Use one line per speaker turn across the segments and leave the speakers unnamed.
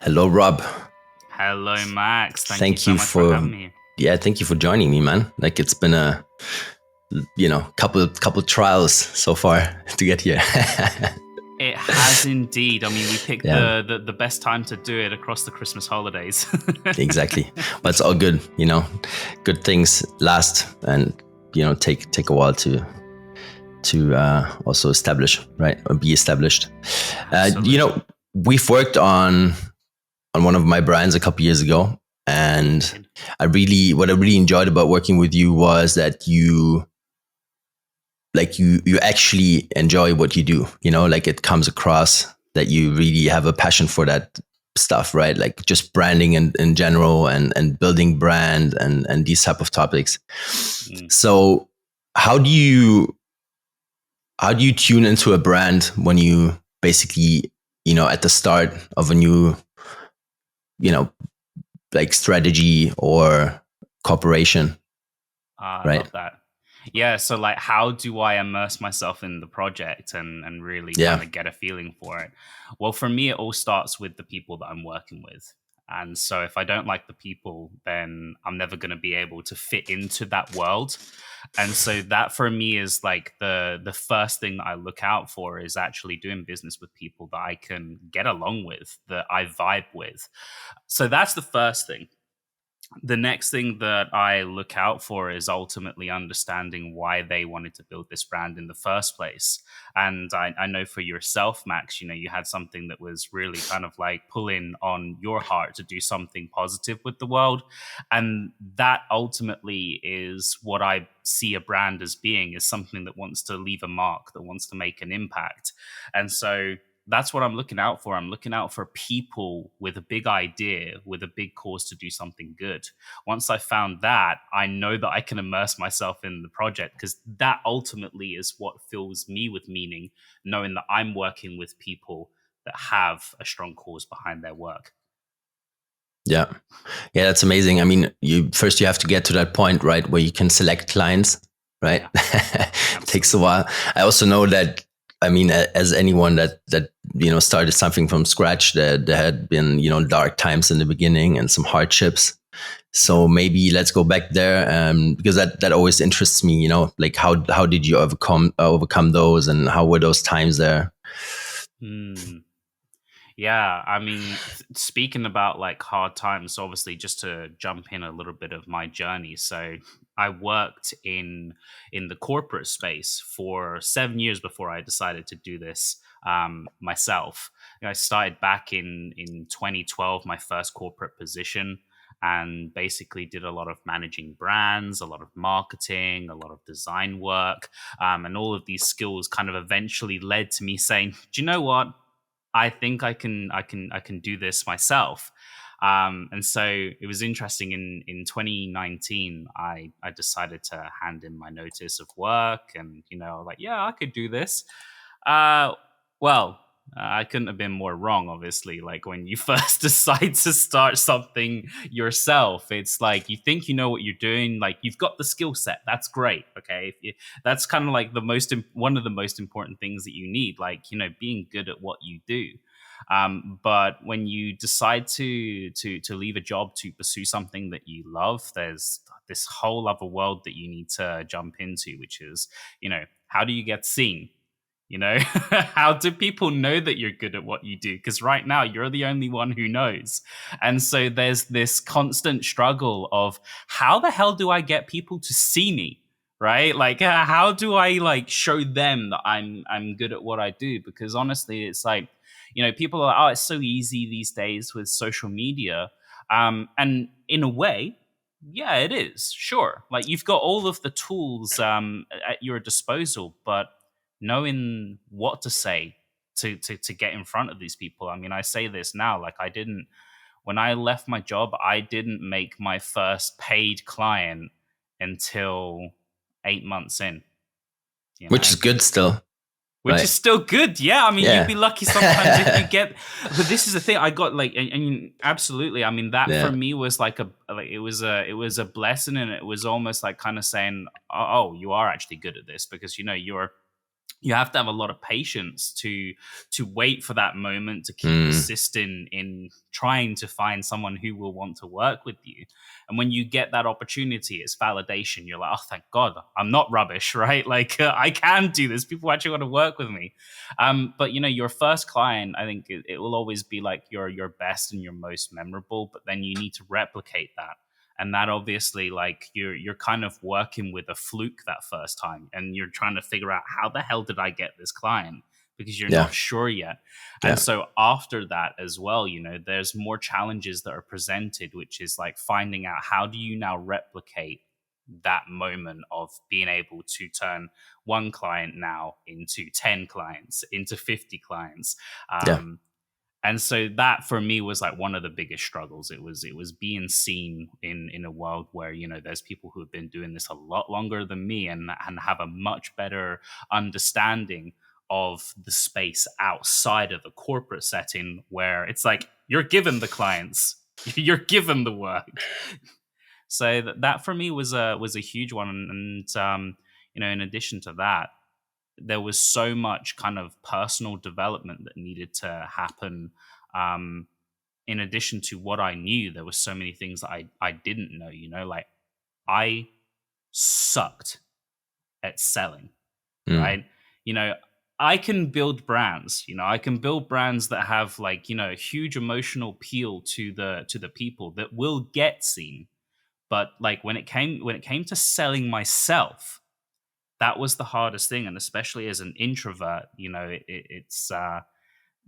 Hello, Rob.
Hello, Max. Thank you
Thank
so
you
much for
for
having me.
thank you for joining me, man. Like it's been a couple trials so far to get here.
It has indeed. I mean, we picked
Yeah,
the best time to do it across the Christmas holidays.
exactly. But it's all good, Good things last, and take a while to also establish, right, or be established.
Absolutely.
We've worked on one of my brands a couple years ago,
We
and
did.
what I really enjoyed about working with you was that you actually enjoy what you do, like it comes across that you really have a passion for that stuff, right? Like just branding in general, and building brand, and these type of topics.
Mm.
So how do you tune into a brand when you basically, at the start of a new, you know like strategy or corporation,
I
right?
love that. Yeah, so like how do I immerse myself in the project and really kind
Yeah.
of get a feeling for it? Well, for me it all starts with the people that I'm working with. And so if I don't like the people, then I'm never going to be able to fit into that world. And so that for me is like the first thing that I look out for is actually doing business with people that I can get along with, that I vibe with. So that's the first thing. The next thing that I look out for is ultimately understanding why they wanted to build this brand in the first place. And I know for yourself, Max, you had something that was really kind of like pulling on your heart to do something positive with the world. And that ultimately is what I see a brand as being, is something that wants to leave a mark, that wants to make an impact. And so that's what I'm looking out for. I'm looking out for people with a big idea, with a big cause to do something good. Once I found that, I know that I can immerse myself in the project, because that ultimately is what fills me with meaning, knowing that I'm working with people that have a strong cause behind their work.
Yeah. Yeah, that's amazing. I mean, you have to get to that point, right, where you can select clients, right?
Yeah,
Takes a
absolutely.
while. I also know that, I mean, as anyone that started something from scratch, there had been, dark times in the beginning and some hardships.
Yeah.
So maybe let's go back there, because that always interests me. Like how did you overcome those, and how were those times there?
Hmm. Yeah, I mean, speaking about like hard times, obviously, just to jump in a little bit of my journey. So, I worked in the corporate space for 7 years before I decided to do this myself. I started back in 2012, my first corporate position, and basically did a lot of managing brands, a lot of marketing, a lot of design work, and all of these skills kind of eventually led to me saying, "Do you know what? I think I can do this myself." And so it was interesting. In 2019, I decided to hand in my notice of work, and like, yeah, I could do this. Uh, well, I couldn't have been more wrong, obviously. Like when you first decide to start something yourself, it's like you think you know what you're doing, like you've got the skill set. That's great. Okay. That's kind of like one of the most important things that you need, like, being good at what you do. But when you decide to leave a job to pursue something that you love, there's this whole other world that you need to jump into, which is, how do you get seen? How do people know that you're good at what you do? Because right now you're the only one who knows. And so there's this constant struggle of, how the hell do I get people to see me? Right? Like, how do I like show them that I'm good at what I do? Because honestly, it's like, people are, oh, it's so easy these days with social media. And in a way, yeah, it is. Sure. Like, you've got all of the tools at your disposal, but knowing what to say to get in front of these people. I mean, I say this now, like, I didn't, when I left my job, I didn't make my first paid client until 8 months in, you
Which
know?
is good still,
Which is
right?
still good. Yeah, I mean, you'd be
Yeah.
lucky sometimes if you get. But this is the thing. I got like, and absolutely. I mean, that for
Yeah.
me was like it was a blessing, and it was almost like kind of saying, oh, you are actually good at this, because you're you have to have a lot of patience to wait for that moment, to keep
Mm,
persistent in trying to find someone who will want to work with you. And when you get that opportunity, it's validation. You're like, oh, thank God, I'm not rubbish, right? Like, I can do this. People actually want to work with me. But your first client, I think it will always be like your best and your most memorable. But then you need to replicate that, and that obviously, like, you're kind of working with a fluke that first time, and you're trying to figure out, how the hell did I get this client, because you're
yeah,
not sure yet. And
yeah,
so after that as well, there's more challenges that are presented, which is like finding out, how do you now replicate that moment of being able to turn one client now into 10 clients, into 50 clients.
yeah,
And so that for me was like one of the biggest struggles. It was being seen in a world where, there's people who have been doing this a lot longer than me, and have a much better understanding of the space outside of the corporate setting, where it's like, you're given the clients, you're given the work. So that for me was a huge one. And in addition to that, there was so much kind of personal development that needed to happen. Um, in addition to what I knew, there were so many things that I didn't know. Like, I sucked at selling,
mm,
right? You know, I can build brands. I can build brands that have, like, a huge emotional appeal to the people that will get seen. But like, when it came to selling myself, that was the hardest thing. And especially as an introvert, it's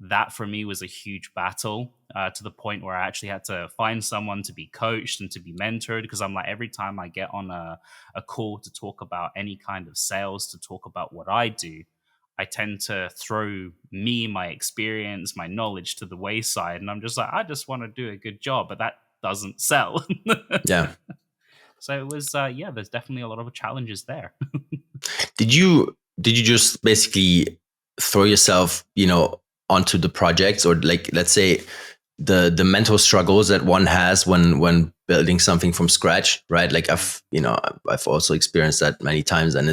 that for me was a huge battle, to the point where I actually had to find someone to be coached and to be mentored, because I'm like, every time I get on a call to talk about any kind of sales, to talk about what I do, I tend to throw me, my experience, my knowledge to the wayside. And I'm just like, I just want to do a good job, but that doesn't sell.
yeah.
So it was, yeah, there's definitely a lot of challenges there.
Did you just basically throw yourself, onto the projects, or like, let's say, the mental struggles that one has when building something from scratch, right? Like,
Mm.
I've also experienced that many times, and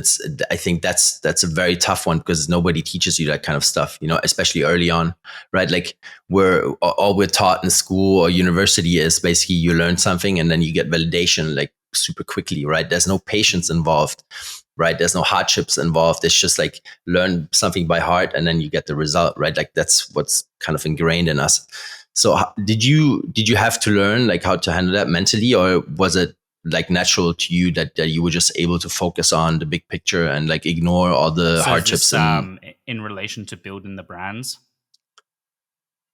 I think that's a very tough one, because nobody teaches you that kind of stuff, especially early on, right? Like, we're all we're taught in school or university is basically you learn something and then you get validation like super quickly, right? There's no patience involved, right? There's no hardships involved. It's just like learn something by heart and then you get the result, right? Like, that's what's kind of ingrained in us. So did you have to learn like how to handle that mentally, or was it like natural to you that you were just able to focus on the big picture and like ignore all the
So is
hardships?
this
And
in relation to building the brands?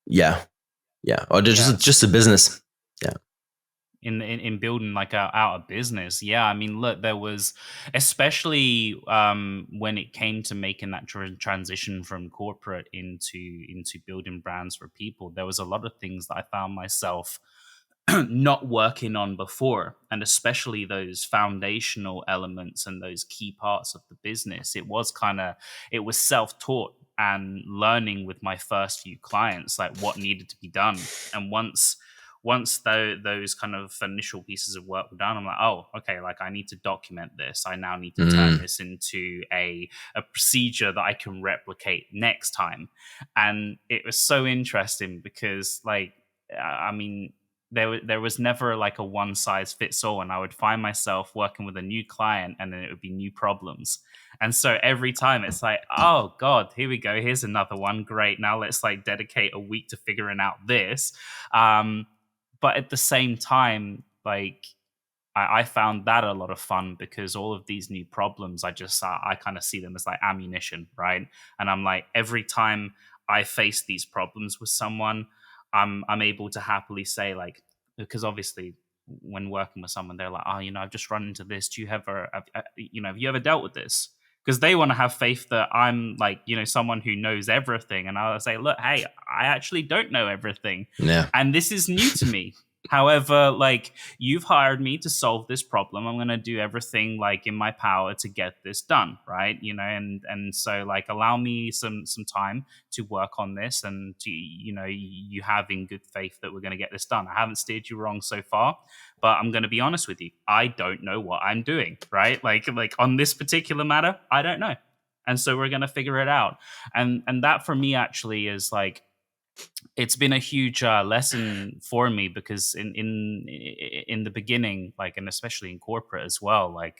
yeah, yeah, or
Yes.
just a business. Yeah.
In building like out a business. Yeah, I mean, look, there was, especially when it came to making that transition from corporate into building brands for people, there was a lot of things that I found myself not working on before, and especially those foundational elements and those key parts of the business. It was self-taught and learning with my first few clients, like what needed to be done. And once those kind of initial pieces of work were done, I'm like, oh, okay, like, I need to document this. I now need to turn
Mm,
this into a procedure that I can replicate next time. And it was so interesting because, like, I mean, there was never like a one size fits all, and I would find myself working with a new client, and then it would be new problems. And so every time it's like, oh God, here we go, here's another one, great, now let's like dedicate a week to figuring out this. Um but at the same time, like, I found that a lot of fun, because all of these new problems, I kind of see them as like ammunition, right? And I'm like, every time I face these problems with someone, I'm able to happily say, like, because obviously when working with someone, they're like, oh, I've just run into this. Do you have you ever dealt with this? Because they want to have faith that I'm like, someone who knows everything, and I'll say, look, hey, I actually don't know everything,
yeah.
and this is new to me. However, like, you've hired me to solve this problem. I'm going to do everything like in my power to get this done, right? And so, like, allow me some time to work on this, and you have in good faith that we're going to get this done. I haven't steered you wrong so far, but I'm going to be honest with you. I don't know what I'm doing, right? Like on this particular matter, I don't know. and so we're going to figure it out. And that for me actually is like, it's been a huge lesson for me, because in the beginning, like, and especially in corporate as well, like,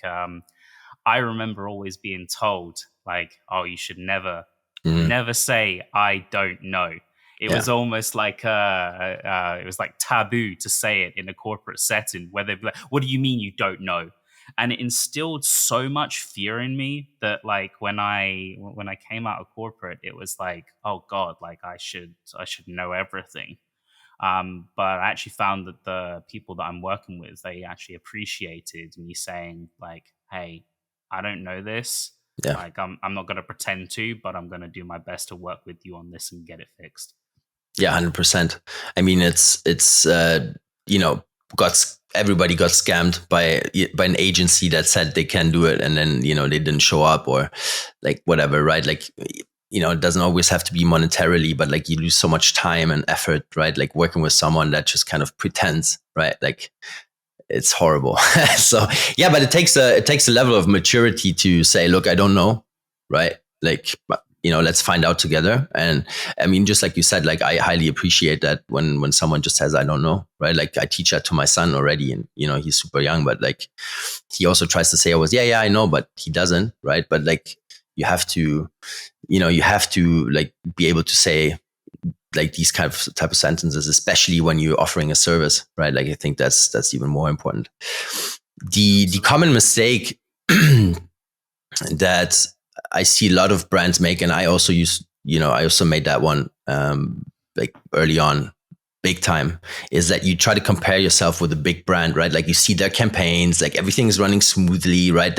I remember always being told, like, oh, you should
Mhm.
never say I don't know. It
Yeah.
was almost like it was like taboo to say it in a corporate setting, where they'd be like, "What do you mean you don't know?" And it instilled so much fear in me that, like, when I came out of corporate, it was like, oh God, like, I should know everything. But I actually found that the people that I'm working with, they actually appreciated me saying, like, hey, I don't know this.
Yeah.
Like, I'm not going to pretend to, but I'm going to do my best to work with you on this and get it fixed.
Yeah, 100%. I mean, it's you know, everybody got scammed by an agency that said they can do it, and then they didn't show up, or like whatever, right? Like, it doesn't always have to be monetarily, but like you lose so much time and effort, right? Like working with someone that just kind of pretends, right? Like it's horrible. So yeah, but it takes a level of maturity to say, look, I don't know, right? Like, let's find out together. And I mean, just like you said, like I highly appreciate that when someone just says, I don't know, right? Like I teach that to my son already, and he's super young, but like he also tries to say, I was, yeah, I know, but he doesn't, right? But like you have to, like be able to say like these type of sentences, especially when you're offering a service, right? Like I think that's even more important. The common
Absolutely.
mistake that I see a lot of brands make, and I also I also made that one like early on, big time, is that you try to compare yourself with a big brand, right? Like you see their campaigns, like everything is running smoothly, right?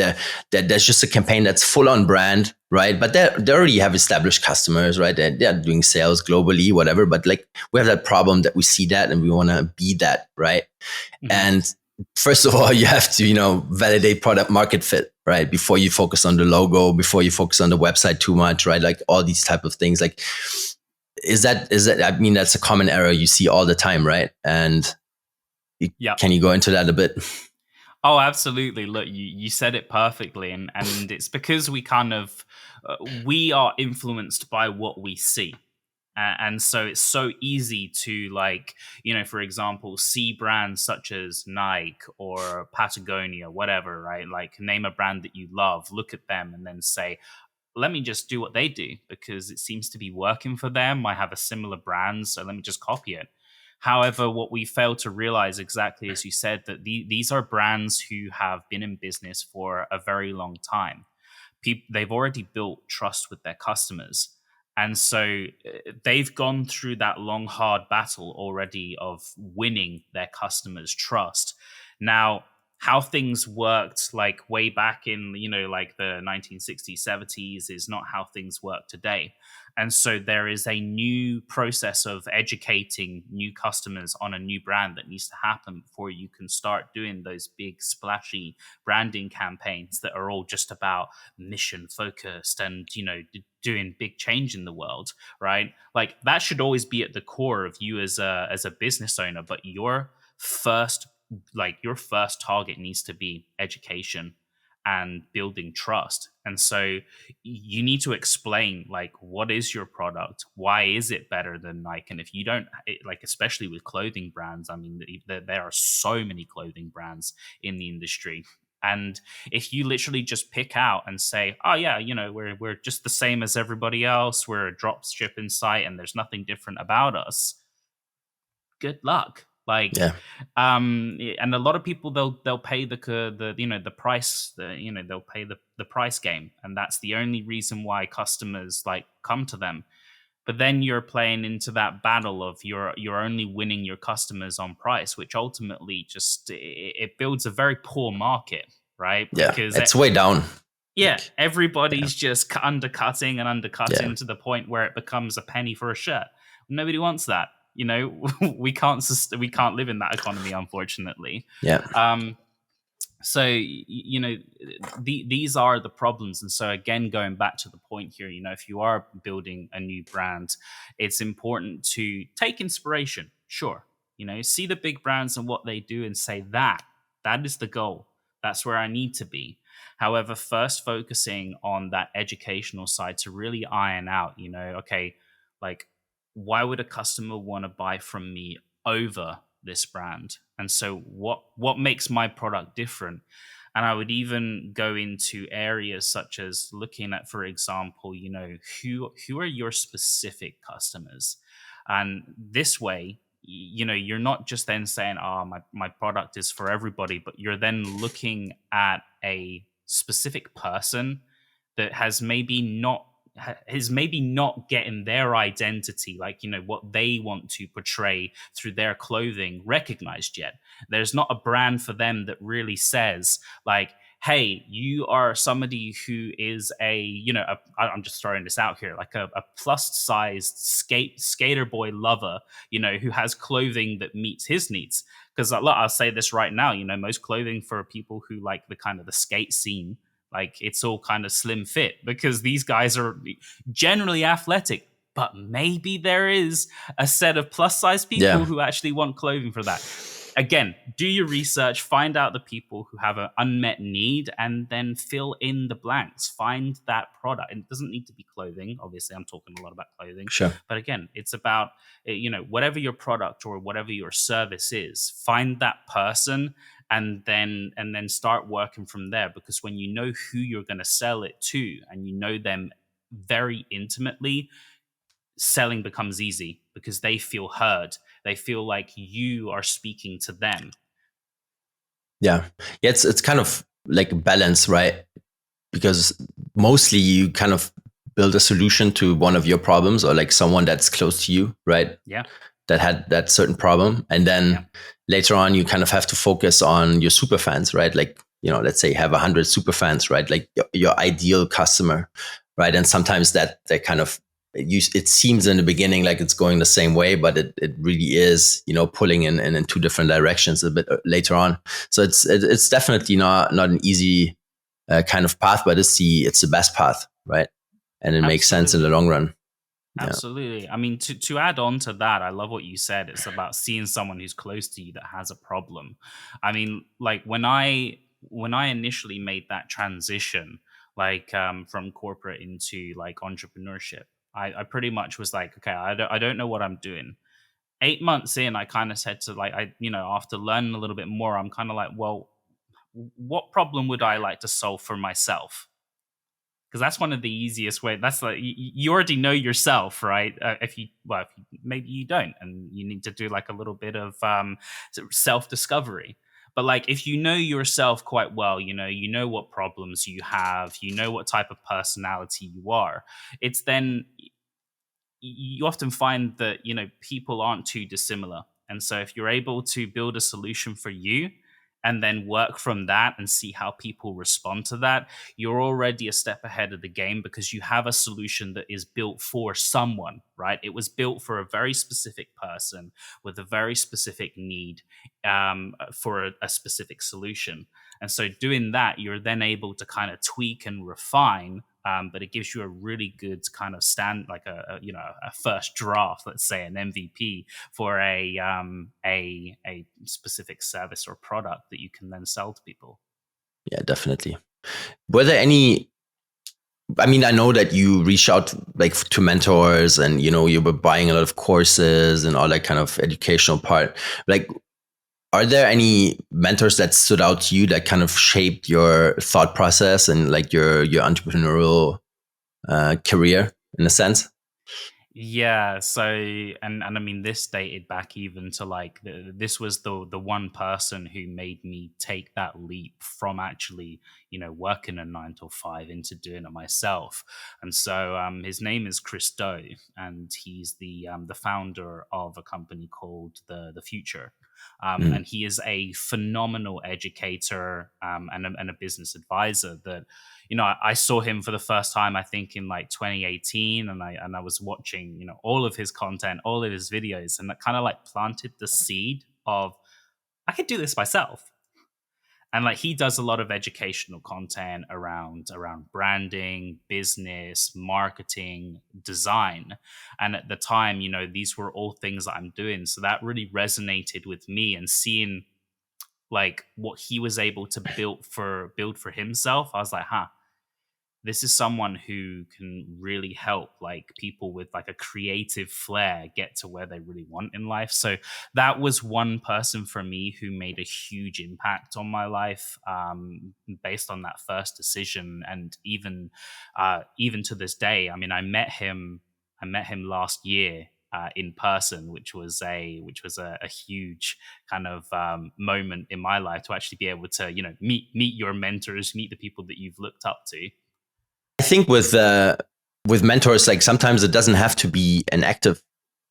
There's just a campaign that's full on brand, right? But they already have established customers, right? They're doing sales globally, whatever. But like we have that problem that we see that and we want to be that, right?
Hmm.
And first of all, you have to, validate product market fit, right? Before you focus on the logo, before you focus on the website too much, right? Like all these type of things. Like, is that, I mean, that's a common error you see all the time, right? And
Yeah.
can you go into that a bit?
Oh, absolutely. Look, you said it perfectly, and it's because we kind of we are influenced by what we see. And so it's so easy to, like, for example, see brands such as Nike or Patagonia, whatever, right? Like, name a brand that you love, look at them, and then say, let me just do what they do because it seems to be working for them. I have a similar brand, so let me just copy it. However, what we fail to realize, exactly as you said, that these are brands who have been in business for a very long time. They've already built trust with their customers. And so they've gone through that long, hard battle already of winning their customers' trust. Now, how things worked like way back in, like the 1960s, 70s is not how things work today. And so there is a new process of educating new customers on a new brand that needs to happen before you can start doing those big splashy branding campaigns that are all just about mission focused and doing big change in the world, right? Like, that should always be at the core of you as a business owner, but first your first target needs to be education and building trust. And so you need to explain, like, what is your product, why is it better than Nike? And if you don't, like, especially with clothing brands, I mean, there are so many clothing brands in the industry. And if you literally just pick out and say, oh yeah, we're just the same as everybody else, we're a drop shipping site and there's nothing different about us, good luck. Like,
Yeah.
and a lot of people, they'll pay the price, they'll pay the price game, and that's the only reason why customers, like, come to them. But then you're playing into that battle of you're only winning your customers on price, which ultimately just it builds a very poor market, right?
Yeah.
Because
It's way down.
yeah,
Like, yeah.
everybody's just undercutting and
Yeah.
undercutting to the point where it becomes a penny for a shirt. Nobody wants that. We can't we can't live in that economy, unfortunately.
Yeah.
Um, so these are the problems. And so, again, going back to the point here, if you are building a new brand, it's important to take inspiration. Sure, see the big brands and what they do and say that is the goal. That's where I need to be. However, first focusing on that educational side to really iron out, okay, like, why would a customer want to buy from me over this brand? And so what makes my product different? And I would even go into areas such as looking at, for example, who are your specific customers? And this way, you're not just then saying, oh, my product is for everybody, but you're then looking at a specific person that has maybe not getting their identity, like, what they want to portray through their clothing, recognized yet. There's not a brand for them that really says, like, hey, you are somebody who is I'm just throwing this out here, like a plus sized skater boy lover, who has clothing that meets his needs. Because I'll say this right now, most clothing for people who like the kind of the skate scene, like, it's all kind of slim fit because these guys are generally athletic. But maybe there is a set of plus size people
Yeah.
who actually want clothing for that. Again, do your research, find out the people who have an unmet need, and then fill in the blanks. Find that product. And it doesn't need to be clothing. Obviously, I'm talking a lot about clothing.
Sure.
But again, it's about, whatever your product or whatever your service is, find that person and then start working from there. Because when you know who you're going to sell it to and you know them very intimately, selling becomes easy because they feel heard. They feel like you are speaking to them.
Yeah. Yeah. It's kind of like a balance, right? Because mostly you kind of build a solution to one of your problems or like someone that's close to you, right?
Yeah.
That had that certain problem. And
Yeah.
then later on, you kind of have to focus on your super fans, right? Like, let's say you have 100 super fans, right? Like your ideal customer, right? And sometimes that kind of, it seems in the beginning like it's going the same way, but it really is, pulling in two different directions a bit later on. So it's definitely not an easy kind of path, but it's the best path, right? And it makes sense in the
Absolutely.
long run. Yeah.
Absolutely. I mean, to add on to that, I love what you said. It's about seeing someone who's close to you that has a problem. I mean, like, when I initially made that transition, like, from corporate into like entrepreneurship, I pretty much was like, okay, I don't know what I'm doing. 8 months in, I kind of said to, like, after learning a little bit more, I'm kind of like, well, what problem would I like to solve for myself? Because that's one of the easiest way. That's like, you already know yourself, right? If you maybe you don't, and you need to do like a little bit of self discovery. But like, if you know yourself quite well, you know what problems you have, you know what type of personality you are. It's then you often find that people aren't too dissimilar, and so if you're able to build a solution for you and then work from that and see how people respond to that, you're already a step ahead of the game because you have a solution that is built for someone, right? It was built for a very specific person with a very specific need, for a specific solution. And so doing that, you're then able to kind of tweak and refine, but it gives you a really good kind of like a first draft, let's say an MVP for a specific service or product that you can then sell to people.
Yeah, definitely. Were there any, I mean, I know that you reach out like to mentors and, you were buying a lot of courses and all that kind of educational part. Like, are there any mentors that stood out to you that kind of shaped your thought process and like your entrepreneurial career in a sense?
Yeah, so and I mean, this dated back even to like this was the one person who made me take that leap from actually working a 9 to 5 into doing it myself. And so his name is Chris Doe, and he's the founder of a company called the Future.
Mm.
And he is a phenomenal educator, and a business advisor that I saw him for the first time, I think, in like 2018, and I was watching, all of his content, all of his videos, and that kind of like planted the seed of, I could do this myself. And like, he does a lot of educational content around branding, business, marketing, design. And at the time, these were all things that I'm doing. So that really resonated with me, and seeing like what he was able to build for himself, I was like, huh, this is someone who can really help like people with like a creative flair get to where they really want in life. So that was one person for me who made a huge impact on my life, based on that first decision. And even to this day, I mean, I met him last year, in person, which was a huge kind of moment in my life to actually be able to, you know, meet your mentors, meet the people that you've looked up to.
I think with mentors, like sometimes it doesn't have to be an active,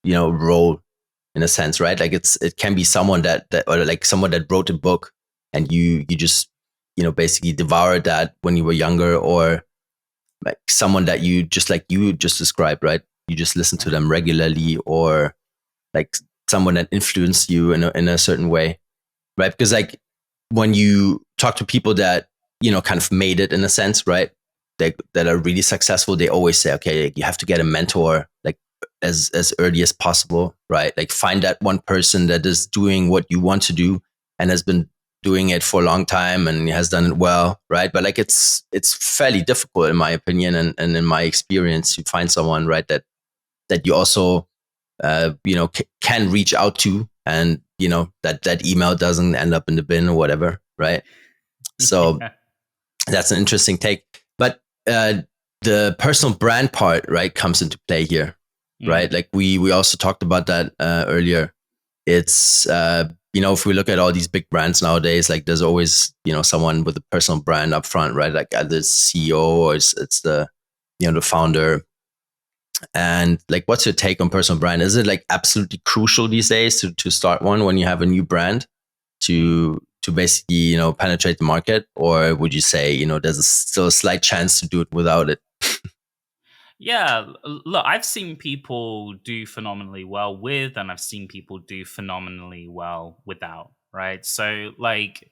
role in a sense, right? Like it can be someone that or like someone that wrote a book and you just basically devoured that when you were younger, or like someone that you just like you just described, right? You just listen to
Right.
them regularly, or like someone that influenced you in a certain way, right? Because like when you talk to people that kind of made it in a sense, right? That are really successful, they always say, okay, you have to get a mentor like as early as possible, right? Like find that one person that is doing what you want to do and has been doing it for a long time and has done it well, right? But like it's fairly difficult in my opinion and in my experience to find someone, right, that you also can reach out to, and that email doesn't end up in the bin or whatever, right? So
Yeah.
that's an interesting take. But the personal brand part, right, comes into play here, right?
Mm.
Like we also talked about that earlier. It's if we look at all these big brands nowadays, like there's always someone with a personal brand up front, right? Like either it's CEO or it's the the founder. And like, what's your take on personal brand? Is it like absolutely crucial these days to start one when you have a new brand
Mm.
to basically penetrate the market, or would you say there's still a slight chance to do it without it?
Yeah, look, I've seen people do phenomenally well with, and I've seen people do phenomenally well without, right? So, like,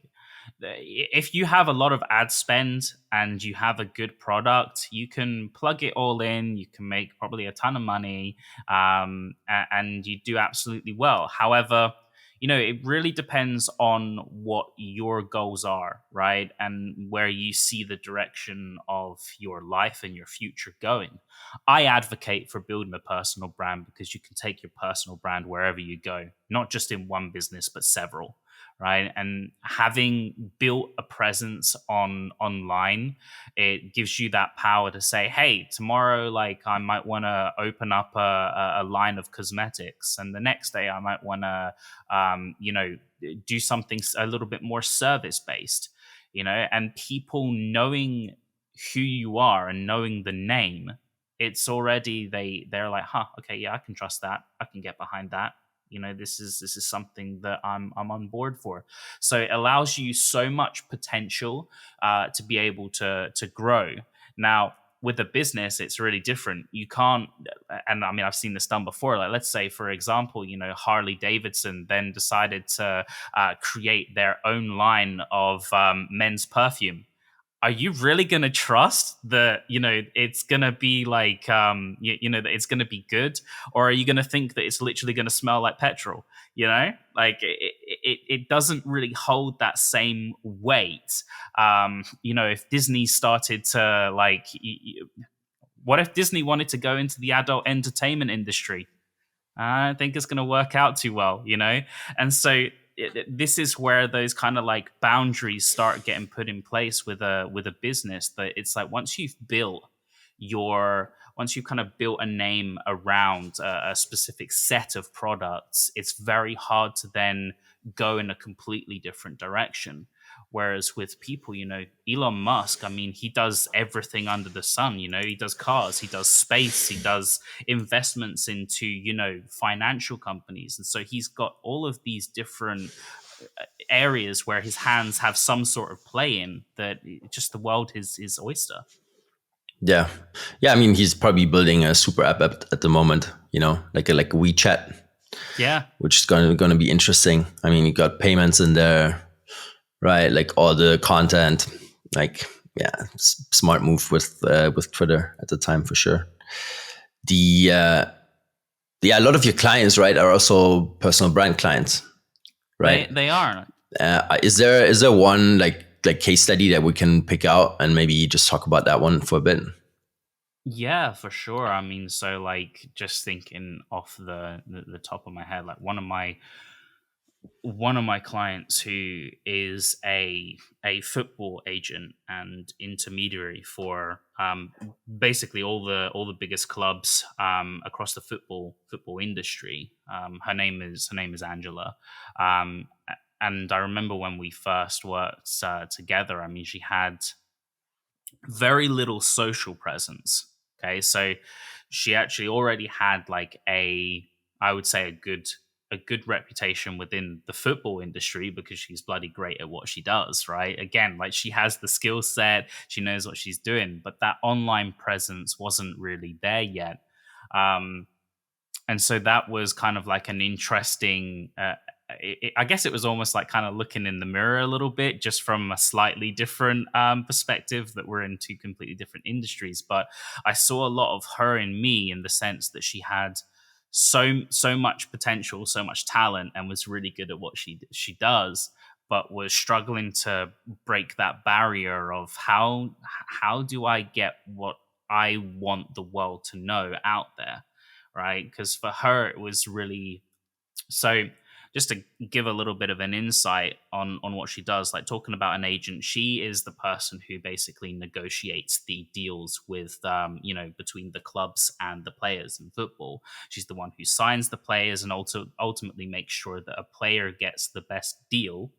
if you have a lot of ad spend and you have a good product, you can plug it all in. You can make probably a ton of money, and you do absolutely well. However, it really depends on what your goals are, right? And where you see the direction of your life and your future going. I advocate for building a personal brand because you can take your personal brand wherever you go, not just in one business, but several, right? And having built a presence online, it gives you that power to say, hey, tomorrow, like I might want to open up a line of cosmetics, and the next day I might want to, do something a little bit more service based, and people knowing who you are and knowing the name, it's already they're like, huh, okay, yeah, I can trust that, I can get behind that. This is something that I'm on board for. So it allows you so much potential, to be able to grow. Now with a business, it's really different. You can't, and I mean, I've seen this done before. Like, let's say, for example, Harley Davidson then decided to create their own line of men's perfume. Are you really going to trust that it's going to be like that it's going to be good, or are you going to think that it's literally going to smell like petrol? Like it doesn't really hold that same weight. If Disney started to like what if Disney wanted to go into the adult entertainment industry? I don't think it's going to work out too well. And so this is where those kind of like boundaries start getting put in place with a business. That it's like once you've kind of built a name around a specific set of products, it's very hard to then go in a completely different direction. Whereas with people, Elon Musk, I mean, he does everything under the sun. He does cars, he does space, he does investments into financial companies, and so he's got all of these different areas where his hands have some sort of play in, that just the world is his oyster.
Yeah, yeah. I mean, he's probably building a super app at the moment. Like a WeChat,
Yeah.
which is going to be interesting. I mean, you got payments in there, right? Like all the content. Like, yeah, smart move with Twitter at the time for sure. The Yeah, a lot of your clients, right, are also personal brand clients, right?
They are.
Is there one like case study that we can pick out and maybe just talk about that one for a bit?
Yeah, for sure. I mean, so like just thinking off the top of my head, like one of my clients who is a football agent and intermediary for basically all the biggest clubs across the football industry. Her name is Angela, and I remember when we first worked together. I mean, she had very little social presence. Okay, so she actually already had like I would say a good reputation within the football industry because she's bloody great at what she does, right? Again, like she has the skill set, she knows what she's doing, but that online presence wasn't really there yet. Um, and so that was kind of like an interesting I guess it was almost like kind of looking in the mirror a little bit, just from a slightly different perspective, that we're in two completely different industries. But I saw a lot of her in me, in the sense that she had so much potential, so much talent, and was really good at what she does, but was struggling to break that barrier of how do I get what I want the world to know out there, right? Because for her, it was really so. Just to give a little bit of an insight on what she does, like talking about an agent, she is the person who basically negotiates the deals with, between the clubs and the players in football. She's the one who signs the players and also ultimately makes sure that a player gets the best deal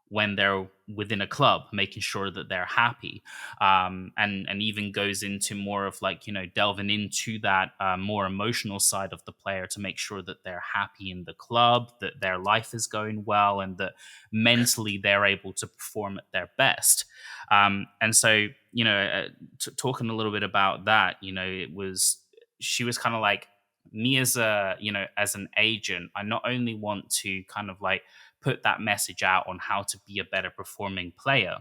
when they're within a club, making sure that they're happy, and even goes into more of like, delving into that more emotional side of the player to make sure that they're happy in the club, that their life is going well, and that mentally they're able to perform at their best. And so, talking a little bit about that, it was she was kind of like me as as an agent. I not only want to kind of like put that message out on how to be a better performing player,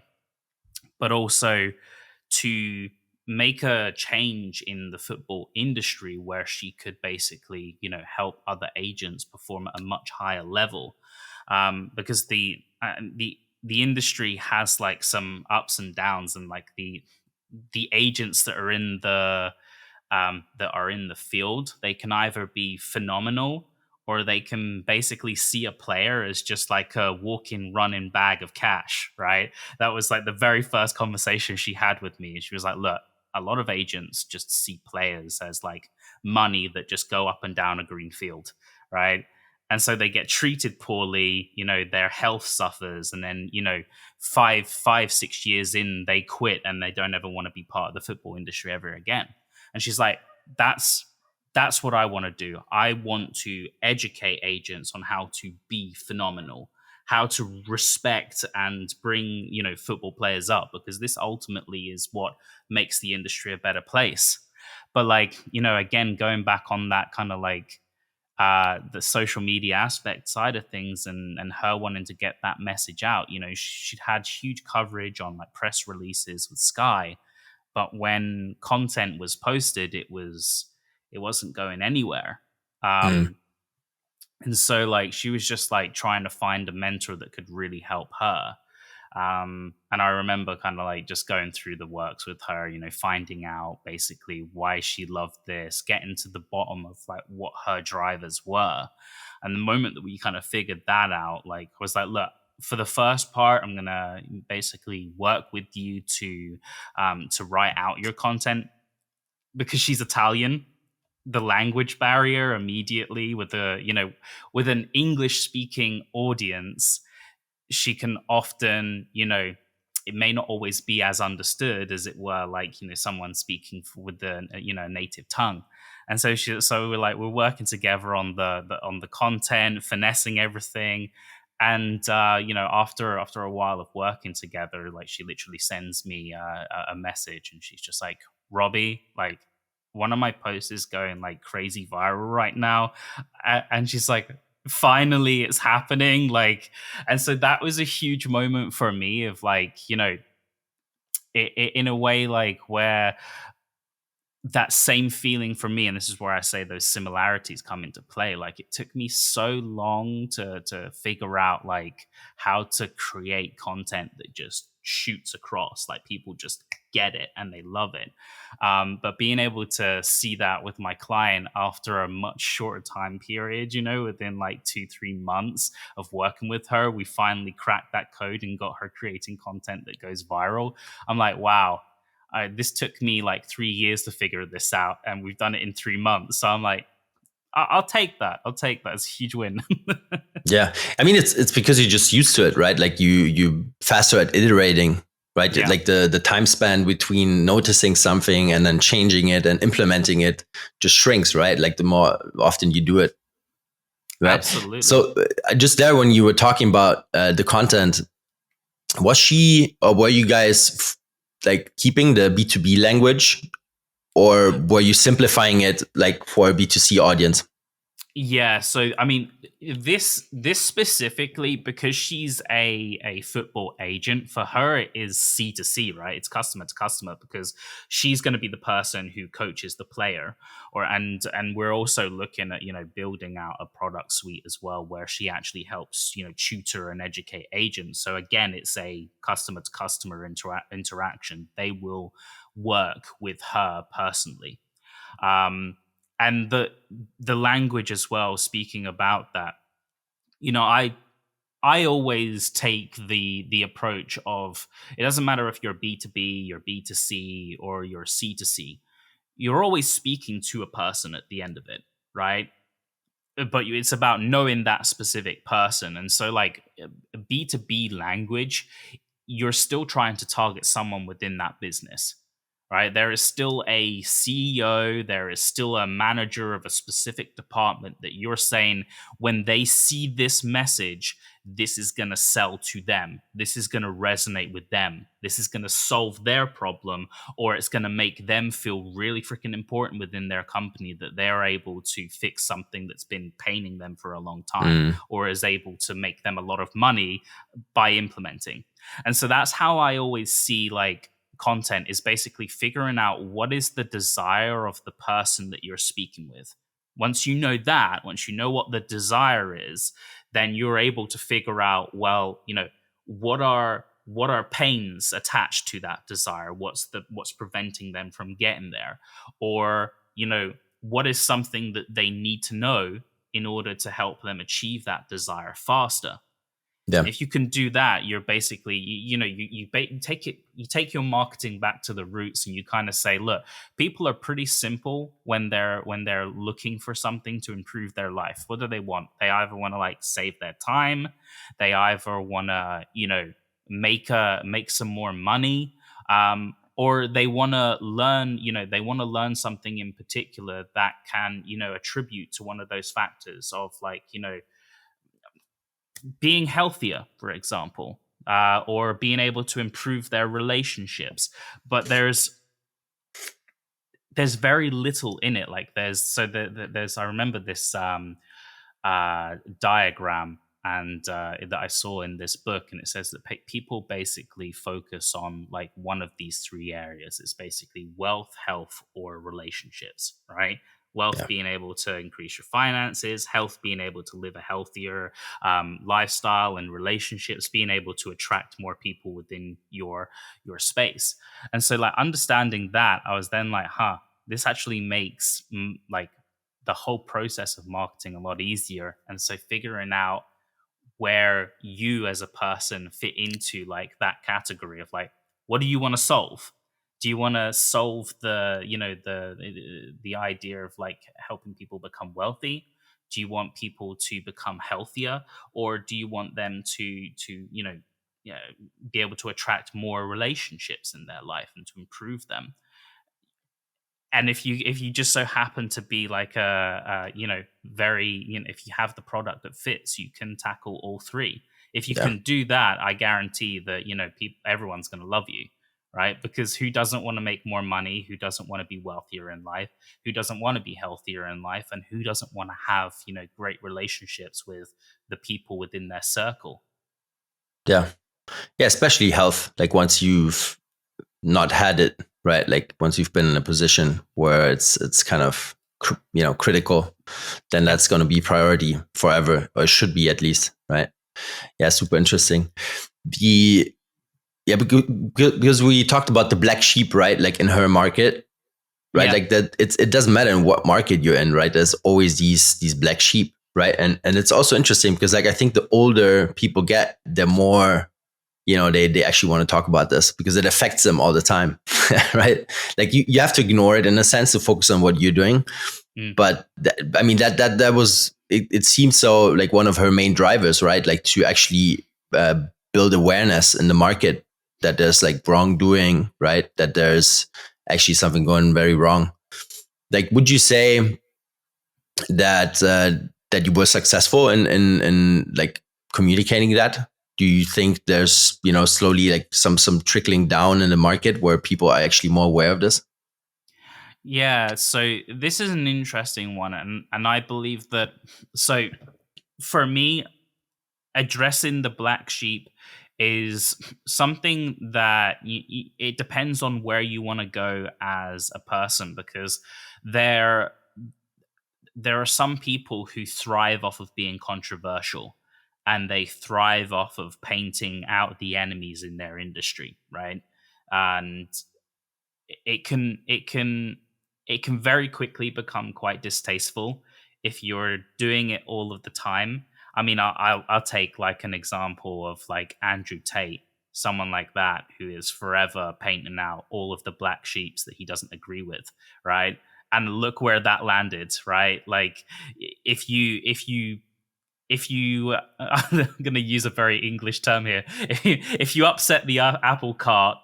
but also to make a change in the football industry where she could basically, help other agents perform at a much higher level. Because the industry has like some ups and downs, and like the agents that are in the field, they can either be phenomenal, or they can basically see a player as just like a walking, running bag of cash, right? That was like the very first conversation she had with me. She was like, look, a lot of agents just see players as like money that just go up and down a green field, right? And so they get treated poorly, their health suffers, and then, 6 years in, they quit and they don't ever want to be part of the football industry ever again. And she's like, that's that's what I want to do. I want to educate agents on how to be phenomenal, how to respect and bring, football players up, because this ultimately is what makes the industry a better place. But like, again, going back on that kind of like the social media aspect side of things, and her wanting to get that message out, she'd had huge coverage on like press releases with Sky, but when content was posted, it wasn't going anywhere.
Mm,
And so like she was just like trying to find a mentor that could really help her. And I remember kind of like just going through the works with her, finding out basically why she loved this, getting to the bottom of like what her drivers were. And the moment that we kind of figured that out, like was like, look, for the first part, I'm gonna basically work with you to write out your content, because she's Italian. The language barrier immediately with with an English speaking audience, she can often, it may not always be as understood as it were like, someone speaking with the, native tongue. And so we're working together on the content, finessing everything. And after a while of working together, like she literally sends me a message, and she's just like, Robbie, like one of my posts is going like crazy viral right now. And she's like, finally it's happening, like. And so that was a huge moment for me of like, in a way like where that same feeling for me, and this is where I say those similarities come into play. Like, it took me so long to figure out like how to create content that just shoots across, like people just get it and they love it. But being able to see that with my client after a much shorter time period, within like 2-3 months of working with her, we finally cracked that code and got her creating content that goes viral. I'm like, wow, this took me like 3 years to figure this out, and we've done it in 3 months. So I'm like, I'll take that. I'll take that. It's a huge win.
Yeah, I mean it's because you're just used to it, right? Like you faster at iterating, right?
Yeah,
Like the time span between noticing something and then changing it and implementing it just shrinks, right? Like the more often you do it, right?
absolutely.
So just there when you were talking about the content, was she or were you guys like keeping the B2B language, or were you simplifying it like for a B2C audience?
Yeah, so I mean, this specifically, because she's a football agent, for her it is C to C, right? It's customer to customer, because she's going to be the person who coaches the player, and we're also looking at building out a product suite as well, where she actually helps tutor and educate agents. So again, it's a customer to customer interaction. They will work with her personally. And the language as well, speaking about that, I always take the approach of, it doesn't matter if you're B2B, you're B2C, or you're C2C, you're always speaking to a person at the end of it, right? But it's about knowing that specific person. And so like B2B language, you're still trying to target someone within that business, right? There is still a CEO, there is still a manager of a specific department that you're saying, when they see this message, this is going to sell to them. This is going to resonate with them. This is going to solve their problem, or it's going to make them feel really freaking important within their company, that they're able to fix something that's been paining them for a long time,
Mm,
or is able to make them a lot of money by implementing. And so that's how I always see like content, is basically figuring out what is the desire of the person that you're speaking with. Once you know that, once you know what the desire is, then you're able to figure out, well, what are pains attached to that desire? What's preventing them from getting there? Or, what is something that they need to know in order to help them achieve that desire faster? And
yeah,
if you can do that, you're basically, you take your marketing back to the roots, and you kind of say, look, people are pretty simple when they're looking for something to improve their life. What do they want? They either want to like save their time, they either want to make some more money, or they want to learn, something in particular that can attribute to one of those factors of, like, being healthier, for example, or being able to improve their relationships. But there's very little in it. Like, there's I remember this diagram, and that I saw in this book, and it says that people basically focus on like one of these three areas. It's basically wealth, health, or relationships, right? Wealth
yeah,
being able to increase your finances, health being able to live a healthier lifestyle, and relationships being able to attract more people within your space. And so, like, understanding that, I was then like, this actually makes like the whole process of marketing a lot easier. And so figuring out where you as a person fit into like that category of like, what do you want to solve? Do you want to solve the idea of like helping people become wealthy? Do you want people to become healthier, or do you want them to be able to attract more relationships in their life and to improve them? And if you just so happen to be like very, if you have the product that fits, you can tackle all three. If you
yeah,
can do that, I guarantee that everyone's going to love you, right? Because who doesn't want to make more money? Who doesn't want to be wealthier in life? Who doesn't want to be healthier in life? And who doesn't want to have great relationships with the people within their circle?
yeah, yeah. Especially health. Like once you've not had it, right? Like once you've been in a position where it's kind of critical, then
Yep.
that's going to be priority forever, or it should be at least, right? Yeah, super interesting. The Yeah, because we talked about the black sheep, right? Like in her market, right?
Yeah.
Like that, it doesn't matter in what market you're in, right? There's always these black sheep, right? And it's also interesting because like I think the older people get, the more they actually want to talk about this because it affects them all the time, right? Like you have to ignore it in a sense to focus on what you're doing.
Mm.
But I mean that was it seems so like one of her main drivers, right? Like to actually build awareness in the market that there's like wrongdoing, right? That there's actually something going very wrong. Like, would you say that that you were successful in like communicating that? Do you think there's slowly like some trickling down in the market where people are actually more aware of this?
Yeah, so this is an interesting one, and I believe that, so for me, addressing the black sheep is something that it depends on where you want to go as a person, because there there are some people who thrive off of being controversial, and they thrive off of painting out the enemies in their industry, right? And it can it can it can very quickly become quite distasteful if you're doing it all of the time. I mean, I'll take like an example of like Andrew Tate, someone like that who is forever painting out all of the black sheeps that he doesn't agree with, right? And look where that landed, right? Like if you I'm going to use a very English term here. If you upset the apple cart,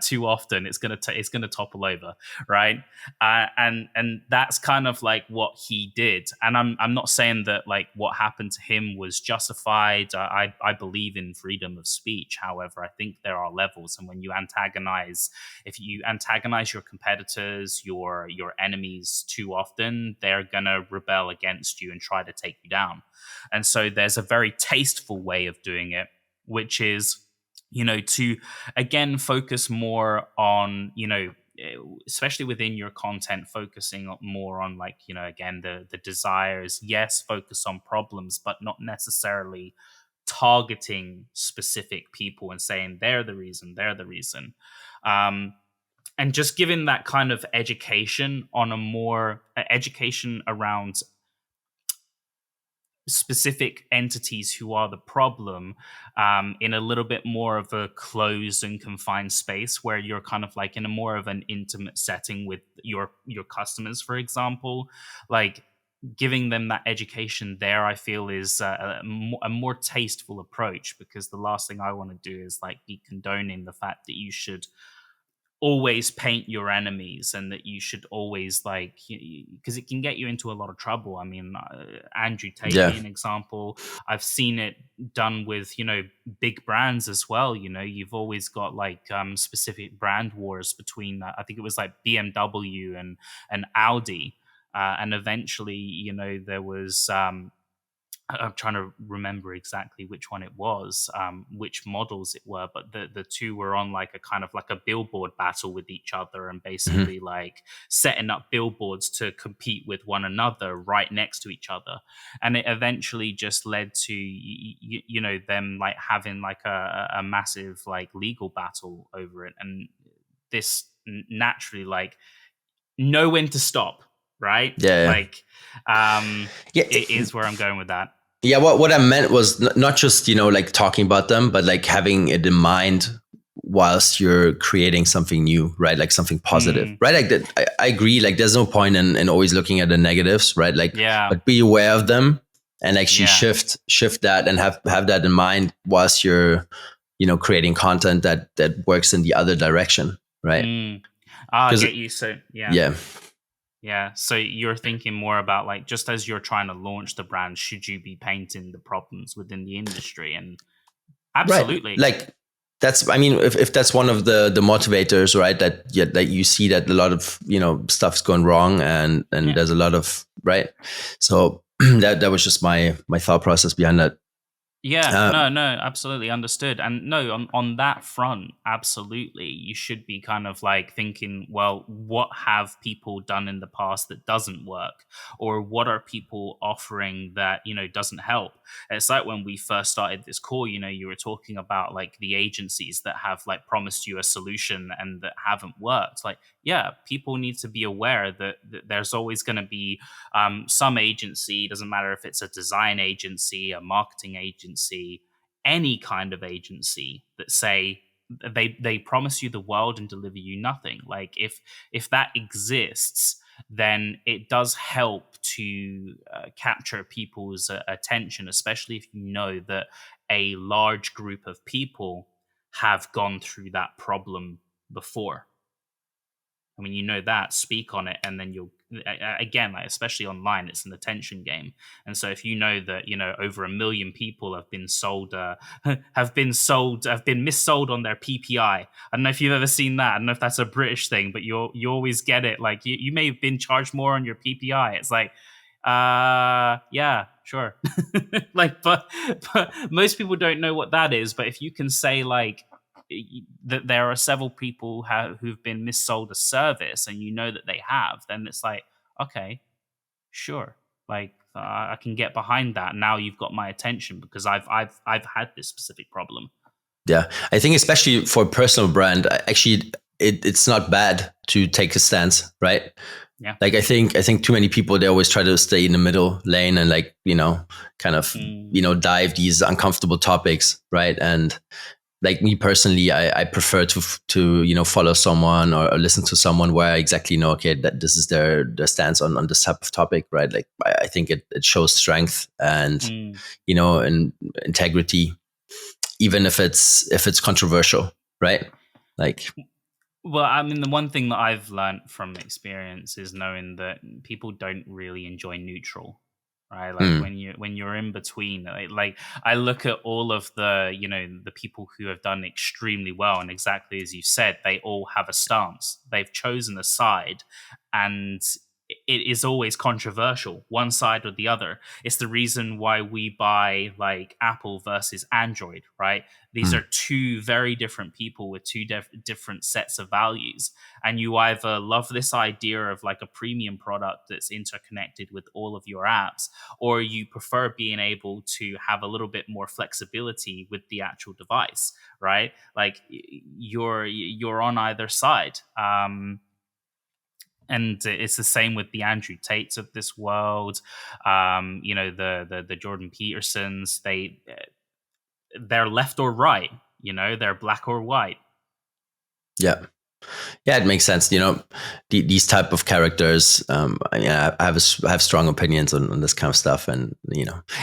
too often, it's going to topple over, right? And that's kind of like what he did. And I'm not saying that like what happened to him was justified. I believe in freedom of speech. However, I think there are levels, and when if you antagonize your competitors, your enemies too often, they're gonna rebel against you and try to take you down. And so there's a very tasteful way of doing it, which is, to again focus more on, especially within your content, focusing more on like, again, the desires. Yes, focus on problems, but not necessarily targeting specific people and saying they're the reason. And just giving that kind of education on a more education around specific entities who are the problem, in a little bit more of a closed and confined space where you're kind of like in a more of an intimate setting with your customers, for example. Like, giving them that education there, I feel, is a more tasteful approach, because the last thing I want to do is like be condoning the fact that you should always paint your enemies, and that you should always like, because it can get you into a lot of trouble. I mean, Andrew Tate
Yeah.
being an example. I've seen it done with big brands as well. You've always got like specific brand wars between I think it was like BMW and Audi, and eventually there was I'm trying to remember exactly which one it was, which models it were, but the two were on like a kind of like a billboard battle with each other, and
Mhm.
basically like setting up billboards to compete with one another right next to each other. And it eventually just led to them like having like a massive like legal battle over it. And this naturally, like, know when to stop, right?
Yeah.
Like,
Yeah.
it is where I'm going with that.
Yeah, what I meant was not just, like talking about them, but like having it in mind whilst you're creating something new, right? Like something positive,
Mm,
right? Like that, I agree. Like there's no point in always looking at the negatives, right? Like,
yeah,
but be aware of them and actually
yeah.
shift that and have that in mind whilst you're, creating content that works in the other direction, right?
Mm. I
Because
get you. So yeah,
yeah,
yeah. So you're thinking more about like, just as you're trying to launch the brand, should you be painting the problems within the industry? And
right.
absolutely,
Like that's, I mean, if that's one of the motivators, right? That, yeah, that you see that a lot of, stuff's going wrong, and
yeah.
there's a lot of, right. So that was just my thought process behind that.
Yeah,
Um,
no, absolutely understood. And no, on that front, absolutely, you should be kind of like thinking, well, what have people done in the past that doesn't work? Or what are people offering that, doesn't help? It's like when we first started this call, you were talking about like the agencies that have like promised you a solution and that haven't worked. Like, yeah, people need to be aware that there's always going to be some agency, doesn't matter if it's a design agency, a marketing agency, any kind of agency that say they promise you the world and deliver you nothing. Like if that exists, then it does help to capture people's attention, especially if you know that a large group of people have gone through that problem before. I mean, that, speak on it, and then you'll again, like especially online, it's an attention game. And so, if you know that over 1 million people have been sold, have been missold on their PPI. I don't know if you've ever seen that. I don't know if that's a British thing, but you always get it. Like you may have been charged more on your PPI. It's like, yeah, sure. Like, but most people don't know what that is. But if you can say like that there are several people who've been missold a service and that they have, then it's like, okay, sure, like I can get behind that. Now you've got my attention because I've had this specific problem.
yeah, I think especially for a personal brand, actually, it's not bad to take a stance, right?
Yeah.
Like I think too many people, they always try to stay in the middle lane and like kind of
Mm,
dive these uncomfortable topics, right? And like me personally, I prefer to follow someone or listen to someone where I exactly know, okay, that this is their stance on this type of topic, right? Like I think it shows strength and
mm.
and integrity, even if it's controversial, right? Like,
Well, I mean, the one thing that I've learned from experience is knowing that people don't really enjoy neutral, right? Like
mm,
when you're in between, like I look at all of the the people who have done extremely well, and exactly as you said, they all have a stance. They've chosen a side, and it is always controversial, one side or the other. It's the reason why we buy like Apple versus Android, right? These
mm,
are two very different people with two different sets of values. And you either love this idea of like a premium product that's interconnected with all of your apps, or you prefer being able to have a little bit more flexibility with the actual device, right? Like you're on either side. And it's the same with the Andrew Tates of this world, the Jordan Petersons. They're left or right, they're black or white.
yeah. Yeah, it makes sense. These type of characters. Yeah, I have strong opinions on this kind of stuff, and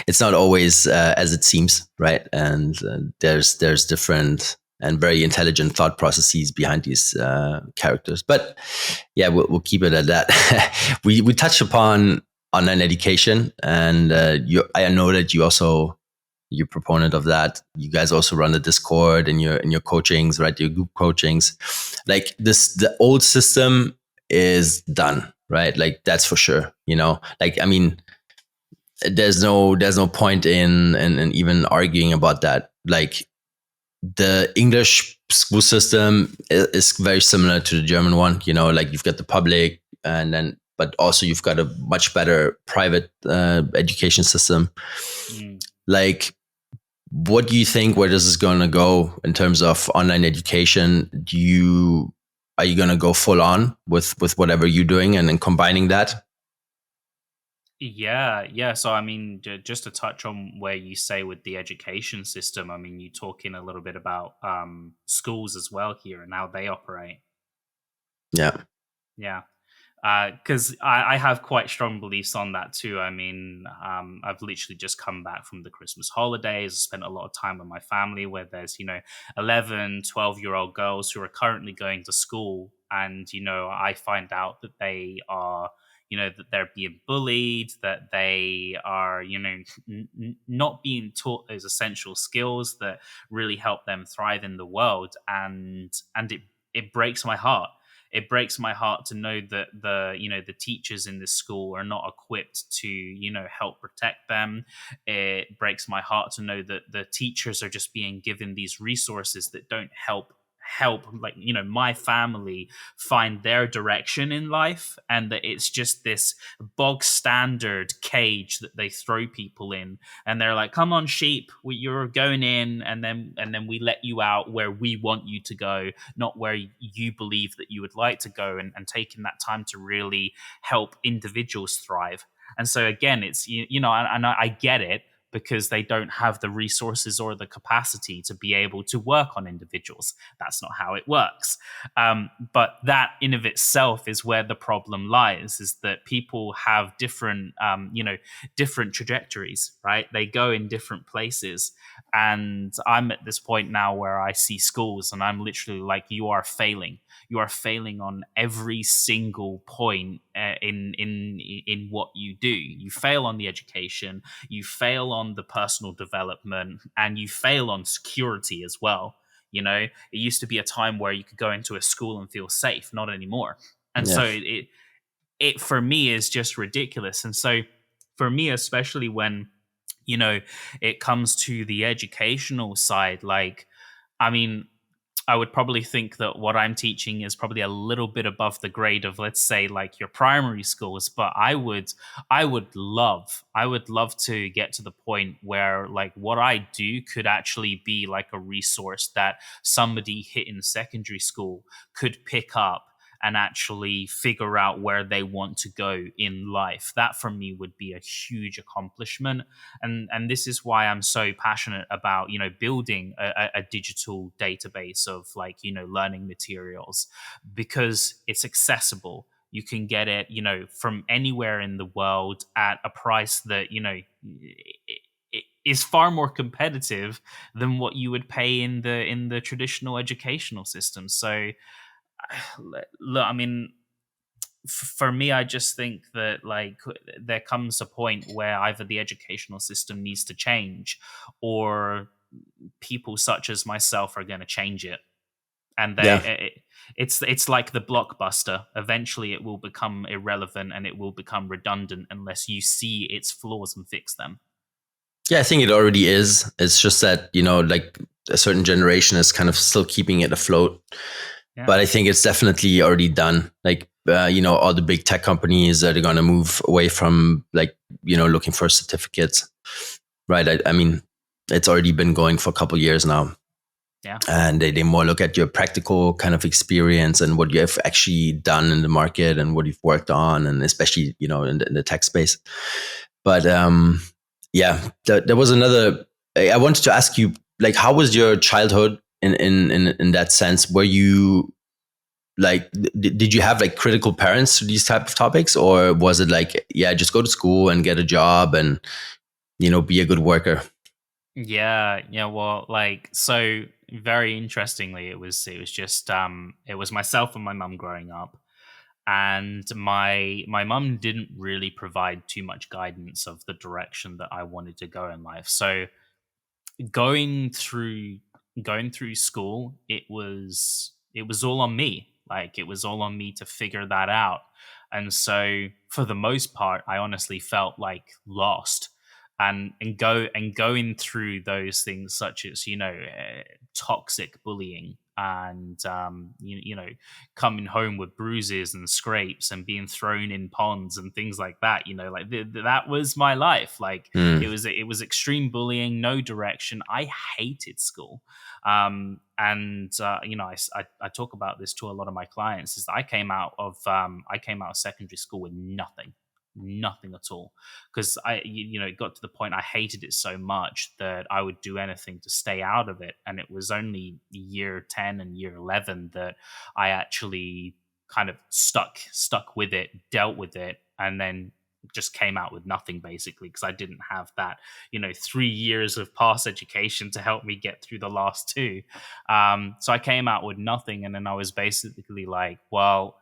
it's not always as it seems, right? And there's different and very intelligent thought processes behind these characters. But yeah, we'll keep it at that. We touched upon online education, and I know that you're proponent of that. You guys also run the Discord and your coachings, right? Your group coachings. Like the old system is done, right? Like that's for sure. Like I mean, there's no point in even arguing about that. Like the English school system is very similar to the German one. Like you've got the public, and then but also you've got a much better private education system.
Mm.
Like, what do you think where this is going to go in terms of online education? Are you going to go full on with whatever you're doing and then combining that?
Yeah, yeah. So, I mean, just to touch on where you say with the education system, I mean, you talking a little bit about schools as well here and how they operate.
Yeah.
Yeah. Because I have quite strong beliefs on that too. I mean, I've literally just come back from the Christmas holidays, spent a lot of time with my family where there's, 11, 12-year-old girls who are currently going to school. And, I find out that they are, that they're being bullied, that they are, not being taught those essential skills that really help them thrive in the world. And it breaks my heart. It breaks my heart to know that the teachers in this school are not equipped to help protect them. It breaks my heart to know that the teachers are just being given these resources that don't help like my family find their direction in life, and that it's just this bog standard cage that they throw people in, and they're like, come on sheep, you're going in, and then we let you out where we want you to go, not where you believe that you would like to go, and taking that time to really help individuals thrive. And so again, it's and I get it, because they don't have the resources or the capacity to be able to work on individuals. That's not how it works. But that in of itself is where the problem lies, is that people have different, different trajectories, right? They go in different places. And I'm at this point now where I see schools and I'm literally like, you are failing. You are failing on every single point in what you do. You fail on the education, you fail on the personal development, and you fail on security as well. It used to be a time where you could go into a school and feel safe, not anymore. And
Yeah.
so it for me is just ridiculous. And so for me, especially when it comes to the educational side, like, I mean, I would probably think that what I'm teaching is probably a little bit above the grade of, let's say, like your primary schools. But I would love to get to the point where like what I do could actually be like a resource that somebody hitting secondary school could pick up and actually figure out where they want to go in life. That for me would be a huge accomplishment. And this is why I'm so passionate about building a digital database of like learning materials, because it's accessible. You can get it from anywhere in the world at a price that it is far more competitive than what you would pay in the traditional educational system. So look, I mean, for me, I just think that like there comes a point where either the educational system needs to change, or people such as myself are going to change it. And
Yeah.
it's like the blockbuster. Eventually, it will become irrelevant and it will become redundant unless you see its flaws and fix them.
Yeah, I think it already is. It's just that, like a certain generation is kind of still keeping it afloat.
Yeah.
But I think it's definitely already done. Like, all the big tech companies that are going to move away from like, looking for certificates. Right. I mean, it's already been going for a couple of years now.
Yeah.
And they more look at your practical kind of experience and what you have actually done in the market and what you've worked on, and especially in the tech space. But yeah, there was another. I wanted to ask you, like, how was your childhood in that sense? Were you like, did you have like critical parents to these type of topics, or was it like, yeah, just go to school and get a job and be a good worker?
Yeah, yeah. Well, like, so very interestingly, it was just it was myself and my mum growing up, and my mum didn't really provide too much guidance of the direction that I wanted to go in life. So going through going through school, it was all on me. Like, it was all on me to figure that out. And so for the most part, I honestly felt like lost. And going through those things such as toxic bullying, and coming home with bruises and scrapes and being thrown in ponds and things like that, like that was my life. Like,
Hmm.
it was extreme bullying, no direction. I hated school. And I talk about this to a lot of my clients, is that I came out of secondary school with nothing at all, because it got to the point I hated it so much that I would do anything to stay out of it. And it was only year 10 and year 11 that I actually kind of stuck with it, dealt with it, and then just came out with nothing, basically, because I didn't have that 3 years of past education to help me get through the last two. So I came out with nothing, and then I was basically like, well,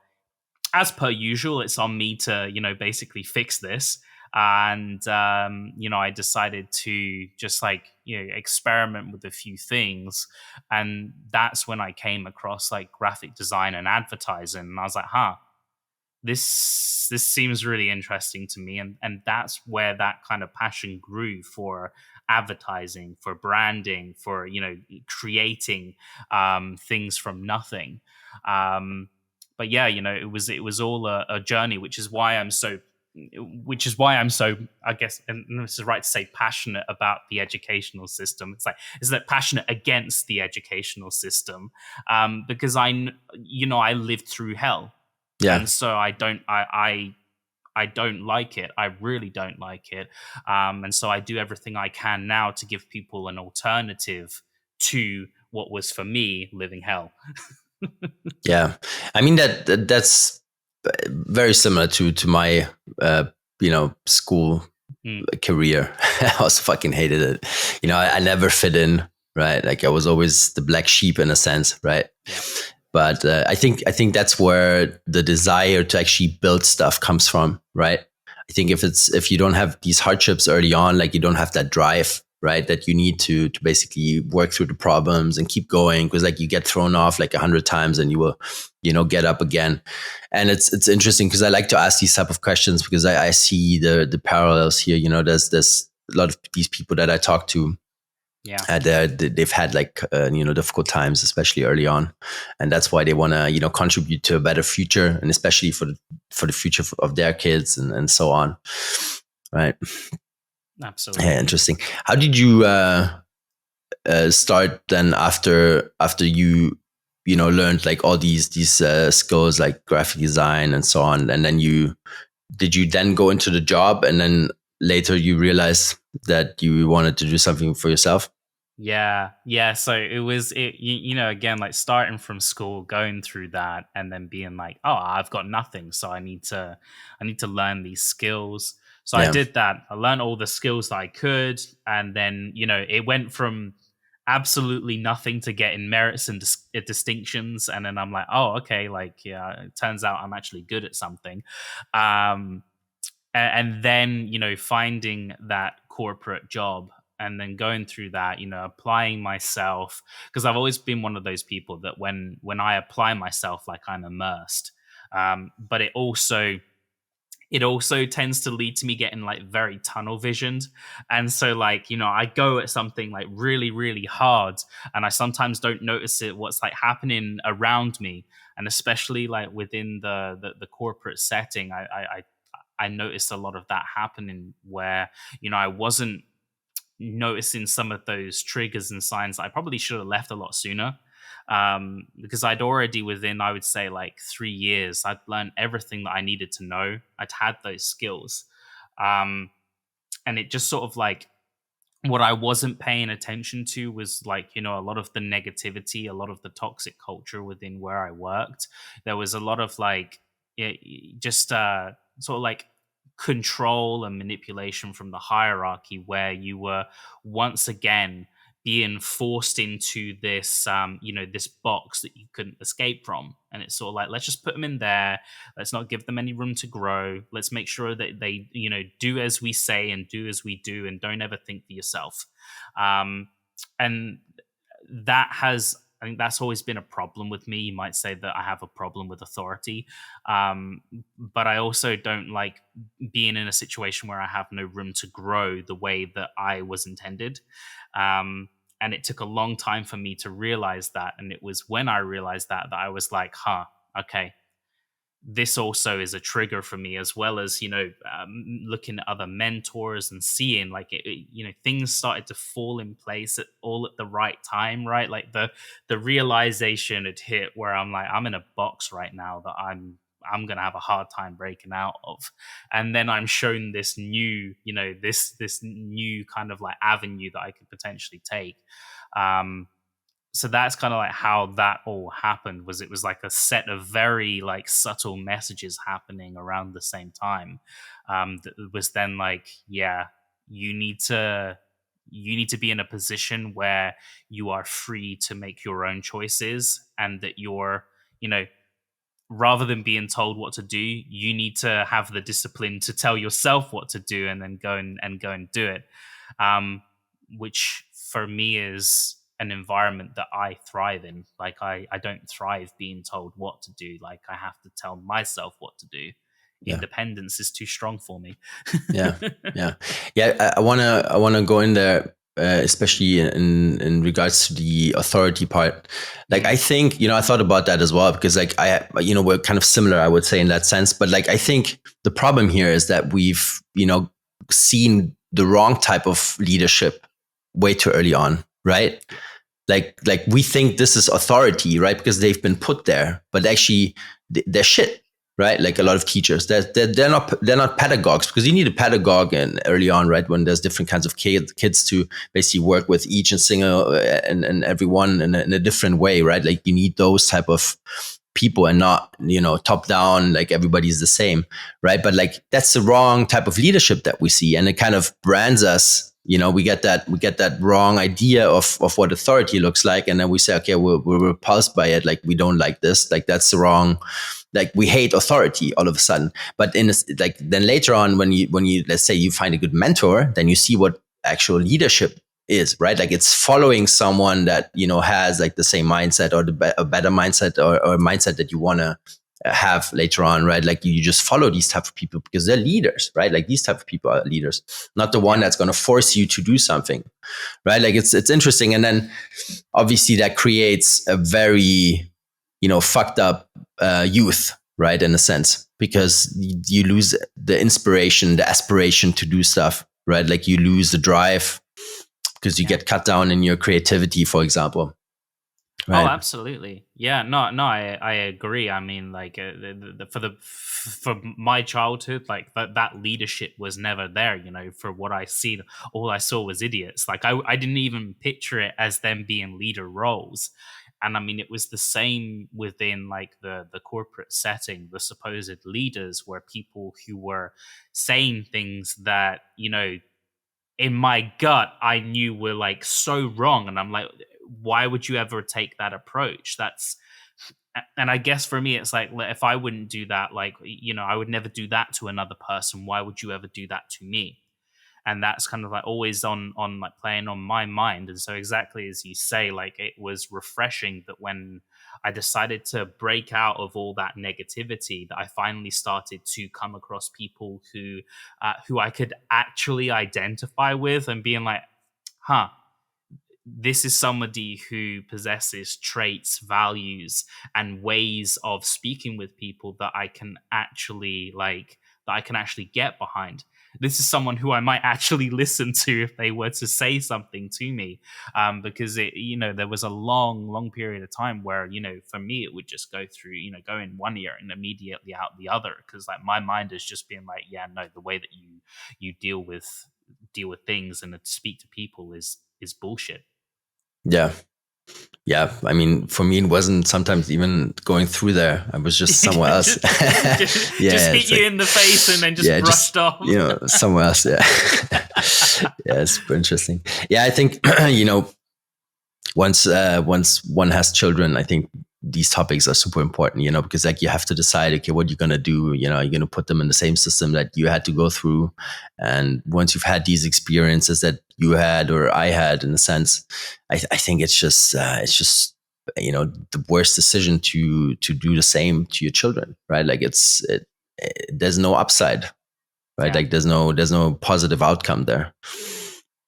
as per usual, it's on me to, basically fix this. And I decided to just like experiment with a few things, and that's when I came across like graphic design and advertising, and I was like, huh, this seems really interesting to me, and that's where that kind of passion grew for advertising, for branding, for creating things from nothing. um but yeah, it was all a journey, which is why I'm so, I guess, and this is right to say, passionate about the educational system. It's that passionate against the educational system, because I lived through hell,
Yeah.
and so I don't like it. I really don't like it. And so I do everything I can now to give people an alternative to what was for me living hell.
Yeah. I mean that's very similar to my school
Mm,
career. I also fucking hated it. I never fit in, right? Like I was always the black sheep in a sense, right?
yep.
But I think that's where the desire to actually build stuff comes from, right? I think if you don't have these hardships early on, like you don't have that drive, right? That you need to basically work through the problems and keep going, because like you get thrown off like 100 times and you will, get up again. And it's interesting because I like to ask these type of questions because I see the parallels here. There's a lot of these people that I talk to,
Yeah.
they've had like difficult times, especially early on, and that's why they want to contribute to a better future, and especially for the future of their kids and so on, right? Yeah,
Absolutely.
interesting. How did you start then after you learned like all these skills like graphic design and so on, and then you then go into the job, and then later you realize that you wanted to do something for yourself?
Yeah, yeah. So again, like starting from school, going through that, and then being like, oh, I've got nothing, so I need to learn these skills. So I
Yeah.
did that. I learned all the skills that I could, and then it went from absolutely nothing to getting merits and distinctions, and then I'm like, oh, okay, like yeah, it turns out I'm actually good at something. Um, and then finding that corporate job, and then going through that, applying myself, because I've always been one of those people that when I apply myself, like I'm immersed. But it also tends to lead to me getting like very tunnel visioned, and so like I go at something like really really hard, and I sometimes don't notice what's like happening around me, and especially like within the corporate setting, I noticed a lot of that happening where I wasn't noticing some of those triggers and signs that I probably should have left a lot sooner. Because I'd already, within, I would say, like 3 years, I'd learned everything that I needed to know. I'd had those skills. Um, and it just sort of like, what I wasn't paying attention to was like, a lot of the negativity, a lot of the toxic culture within where I worked. There was a lot of like, just sort of like control and manipulation from the hierarchy, where you were once again being forced into this box that you couldn't escape from. And it's sort of like, let's just put them in there. Let's not give them any room to grow. Let's make sure that they do as we say and do as we do, and don't ever think for yourself. Um, and I think that's always been a problem with me. You might say that I have a problem with authority, but I also don't like being in a situation where I have no room to grow the way that I was intended. Um, and it took a long time for me to realize that. And it was when I realized that I was like, huh, okay, this also is a trigger for me, as well as looking at other mentors and seeing like things started to fall in place all at the right time, right? Like the realization had hit where I'm like, I'm in a box right now that I'm gonna have a hard time breaking out of. And then I'm shown this new this new kind of like avenue that I could potentially take. Um so that's kind of like how that all happened. Was it was like a set of very like subtle messages happening around the same time. That was then like, yeah, you need to be in a position where you are free to make your own choices, and that you're you know rather than being told what to do, you need to have the discipline to tell yourself what to do and then go and do it. Um, which for me is an environment that I thrive in. Like I don't thrive being told what to do. Like I have to tell myself what to do.
Yeah.
Independence is too strong for me.
Yeah, yeah, yeah. I wanna go in there, especially in regards to the authority part. Like, I
Mm,
think, I thought about that as well, because like we're kind of similar, I would say, in that sense. But like, I think the problem here is that we've seen the wrong type of leadership way too early on, right?
yeah,
Like we think this is authority, right? Because they've been put there, but actually they're shit, right? Like a lot of teachers, they're not pedagogues, because you need a pedagogue and early on, right? When there's different kinds of kids to basically work with each and single and everyone in a different way, right? Like you need those type of people, and not top down, like everybody's the same, right? But like that's the wrong type of leadership that we see, and it kind of brands us. We get that wrong idea of what authority looks like, and then we say, okay, we're repulsed by it, like we don't like this, like that's the wrong, like we hate authority all of a sudden. But like then later on, when you let's say you find a good mentor, then you see what actual leadership is, right? Like it's following someone that has like the same mindset, or a better mindset, or a mindset that you want to have later on, right? Like you just follow these type of people because they're leaders, right? Like these type of people are leaders, not the one
yeah,
that's going to force you to do something, right? Like it's interesting. And then obviously that creates a very fucked up youth, right? In a sense, because you lose the inspiration, the aspiration to do stuff, right? Like you lose the drive because you
yeah.
get cut down in your creativity, for example,
Oh,
right?
absolutely. Yeah, no, no, I agree. I mean, like for my childhood, like that leadership was never there. For what I see, all I saw was idiots. Like I didn't even picture it as them being leader roles. And I mean, it was the same within like the corporate setting. The supposed leaders were people who were saying things that in my gut I knew were like so wrong, and I'm like, why would you ever take that approach? And I guess for me it's like, if I wouldn't do that, like I would never do that to another person. Why would you ever do that to me? And that's kind of like always on like playing on my mind. And so exactly as you say, like it was refreshing that when I decided to break out of all that negativity, that I finally started to come across people who I could actually identify with, and being like, huh, this is somebody who possesses traits, values, and ways of speaking with people that I can actually get behind. This is someone who I might actually listen to if they were to say something to me, because there was a long period of time where for me it would just go through go in one ear and immediately out the other, because like my mind is just being like, yeah, no, the way that you deal with things and speak to people is bullshit.
Yeah. Yeah, I mean, for me, it wasn't sometimes even going through there. I was just somewhere else.
just
Yeah,
hit
it's
you
like,
in the face and then just
yeah,
brushed
just
off.
somewhere else. Yeah, yeah, it's super interesting. Yeah, I think once one has children, I think these topics are super important, because like you have to decide, okay, what you're gonna do. You're gonna put them in the same system that you had to go through, and once you've had these experiences that you had or I had, in a sense, I think it's just the worst decision to do the same to your children, right? Like there's no upside, right?
Yeah.
Like there's no positive outcome there,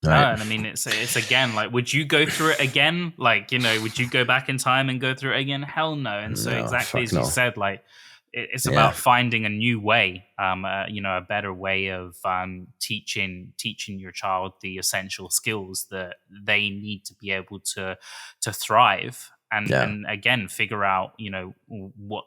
No,
right?
and I mean it's again like, would you go through it again? Like, would you go back in time and go through it again? Hell no. And so
No,
exactly
fuck
as you
no.
said, like it's
Yeah,
about finding a new way, a better way of teaching your child the essential skills that they need to be able to thrive. And
yeah,
and again, figure out who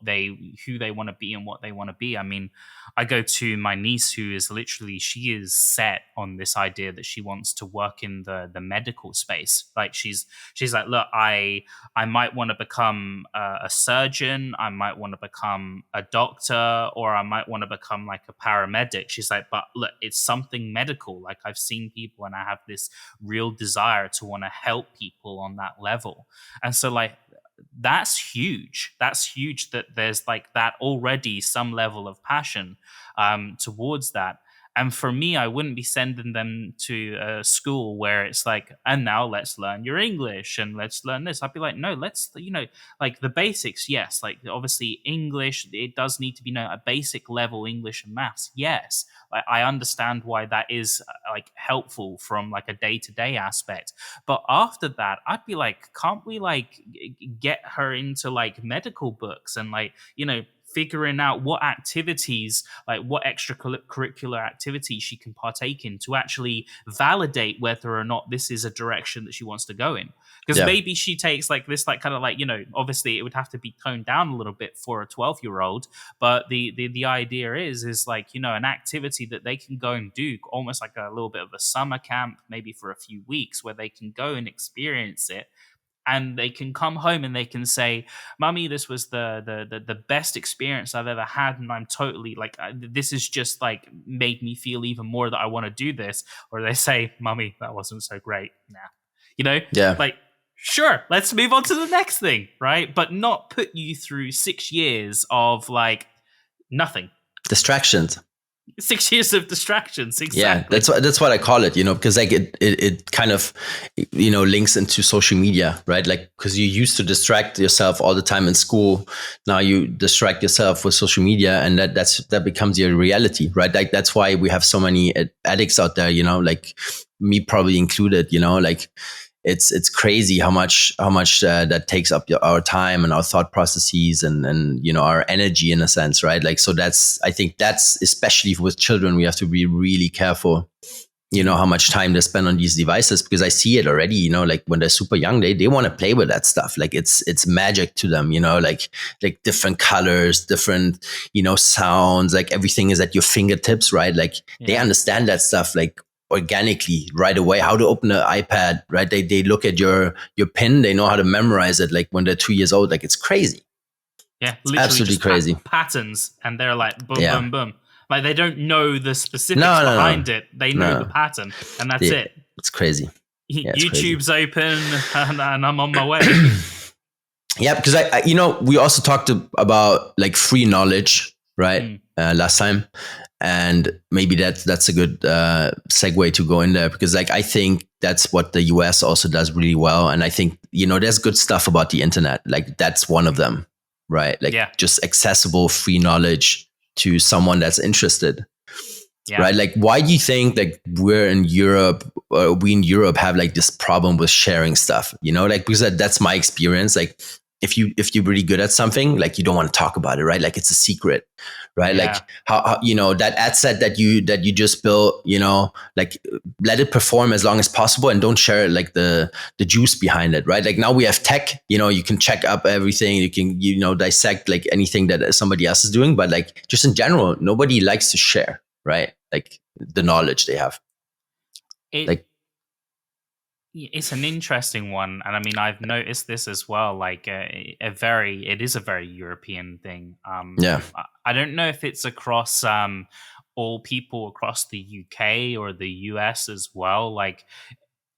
they want to be and what they want to be. I mean, I go to my niece, who is literally, she is set on this idea that she wants to work in the medical space. Like she's like, look, I might want to become a surgeon, I might want to become a doctor, or I might want to become like a paramedic. She's like, but look, it's something medical. Like I've seen people and I have this real desire to want to help people on that level. And so like that's huge. That's huge that there's like that already some level of passion towards that. And for me, I wouldn't be sending them to a school where it's like, and now let's learn your English and let's learn this. I'd be like, no, let's, like the basics. Yes. Like obviously English, it does need to be known at basic level English and maths. Yes. Like, I understand why that is like helpful from like a day to day aspect. But after that, I'd be like, can't we like get her into like medical books and like, figuring out what activities, like what extracurricular activities she can partake in to actually validate whether or not this is a direction that she wants to go in. Because
Yeah.
maybe she takes like this, like kind of like, obviously it would have to be toned down a little bit for a 12-year-old. But the idea is like, an activity that they can go and do almost like a little bit of a summer camp, maybe for a few weeks where they can go and experience it, and they can come home and they can say, "Mummy, this was the best experience I've ever had, and I'm totally like this is just like made me feel even more that I want to do this." Or they say, "Mummy, that wasn't so great." Nah, you know,
Yeah.
like sure, let's move on to the next thing, right? But not put you through 6 years of like nothing.
Distractions.
6 years of distractions,
Yeah,
exactly.
that's what I call it, because like it kind of links into social media, right? Like because you used to distract yourself all the time in school, now you distract yourself with social media, and that becomes your reality, right? Like that's why we have so many addicts out there, like me probably included, like it's crazy how much that takes up our time and our thought processes and our energy in a sense, right? Like so I think that's especially with children, we have to be really careful, how much time they spend on these devices, because I see it already, like when they're super young, they want to play with that stuff. Like it's magic to them, like different colors, different, sounds, like everything is at your fingertips, right? Like they
Yeah.
understand that stuff like organically right away, how to open an iPad, right? They look at your pin, they know how to memorize it, like when they're 2 years old. Like it's crazy.
Yeah,
It's
literally
absolutely
just
crazy.
patterns, and they're like boom,
Yeah.
boom, boom. Like they don't know the specifics
No, no,
behind
no,
it. They know the
no.
pattern, and that's
Yeah,
it.
it's crazy. Yeah, it's crazy.
YouTube's open, and I'm on my way.
Yeah, because we also talked about like free knowledge, right?
Mm,
Last time, and maybe that's a good segue to go in there, because like I think that's what the US also does really well, and I think there's good stuff about the internet. Like that's one of them, right? Like
yeah,
just accessible free knowledge to someone that's interested,
yeah.
right? Like why do you think like we in Europe have like this problem with sharing stuff, like because that's my experience. Like if you're really good at something, like you don't want to talk about it, right? Like it's a secret, right?
Yeah.
Like how that ad set that you just built, like let it perform as long as possible and don't share like the juice behind it, right? Like now we have tech, you can check up everything, you can dissect like anything that somebody else is doing, but like just in general, nobody likes to share, right? Like the knowledge they have.
It
Like,
it's an interesting one, and I mean I've noticed this as well. Like it is a very European thing.
yeah,
I don't know if it's across all people across the UK or the US as well. Like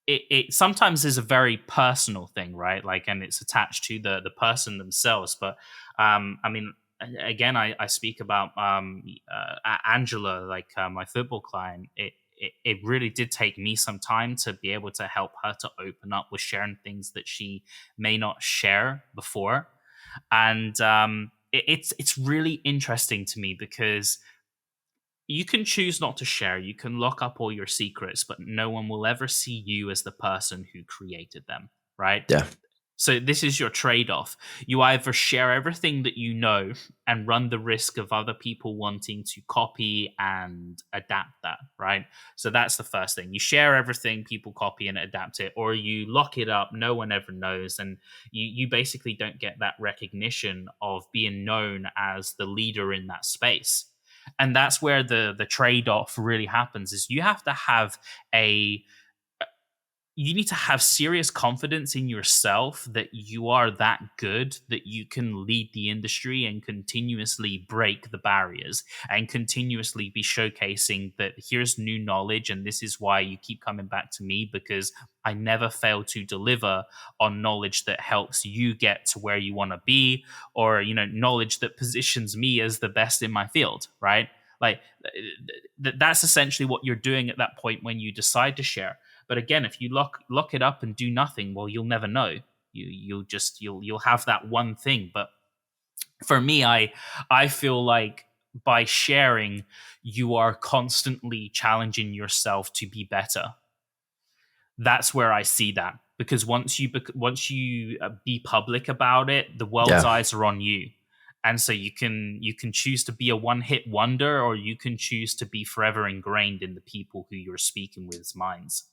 it sometimes is a very personal thing, right? Like, and it's attached to the person themselves. But I mean, again, I speak about Angela, like my football client. It really did take me some time to be able to help her to open up with sharing things that she may not share before, and it's really interesting to me because you can choose not to share. You can lock up all your secrets, but no one will ever see you as the person who created them, right?
yeah,
So this is your trade-off. You either share everything that you know and run the risk of other people wanting to copy and adapt that, right? So that's the first thing. You share everything, people copy and adapt it, or you lock it up, no one ever knows, and you basically don't get that recognition of being known as the leader in that space. And that's where the trade-off really happens is you have to have a you need to have serious confidence in yourself that you are that good that you can lead the industry and continuously break the barriers and continuously be showcasing that here's new knowledge and this is why you keep coming back to me, because I never fail to deliver on knowledge that helps you get to where you want to be, or knowledge that positions me as the best in my field, right? Like that's essentially what you're doing at that point when you decide to share. But again, if you lock it up and do nothing, well, you'll never know. You'll have that one thing. But for me, I feel like by sharing, you are constantly challenging yourself to be better. That's where I see that, because once you be public about it, the world's
Yeah.
eyes are on you. And so you can choose to be a one hit wonder, or you can choose to be forever ingrained in the people who you're speaking with's minds.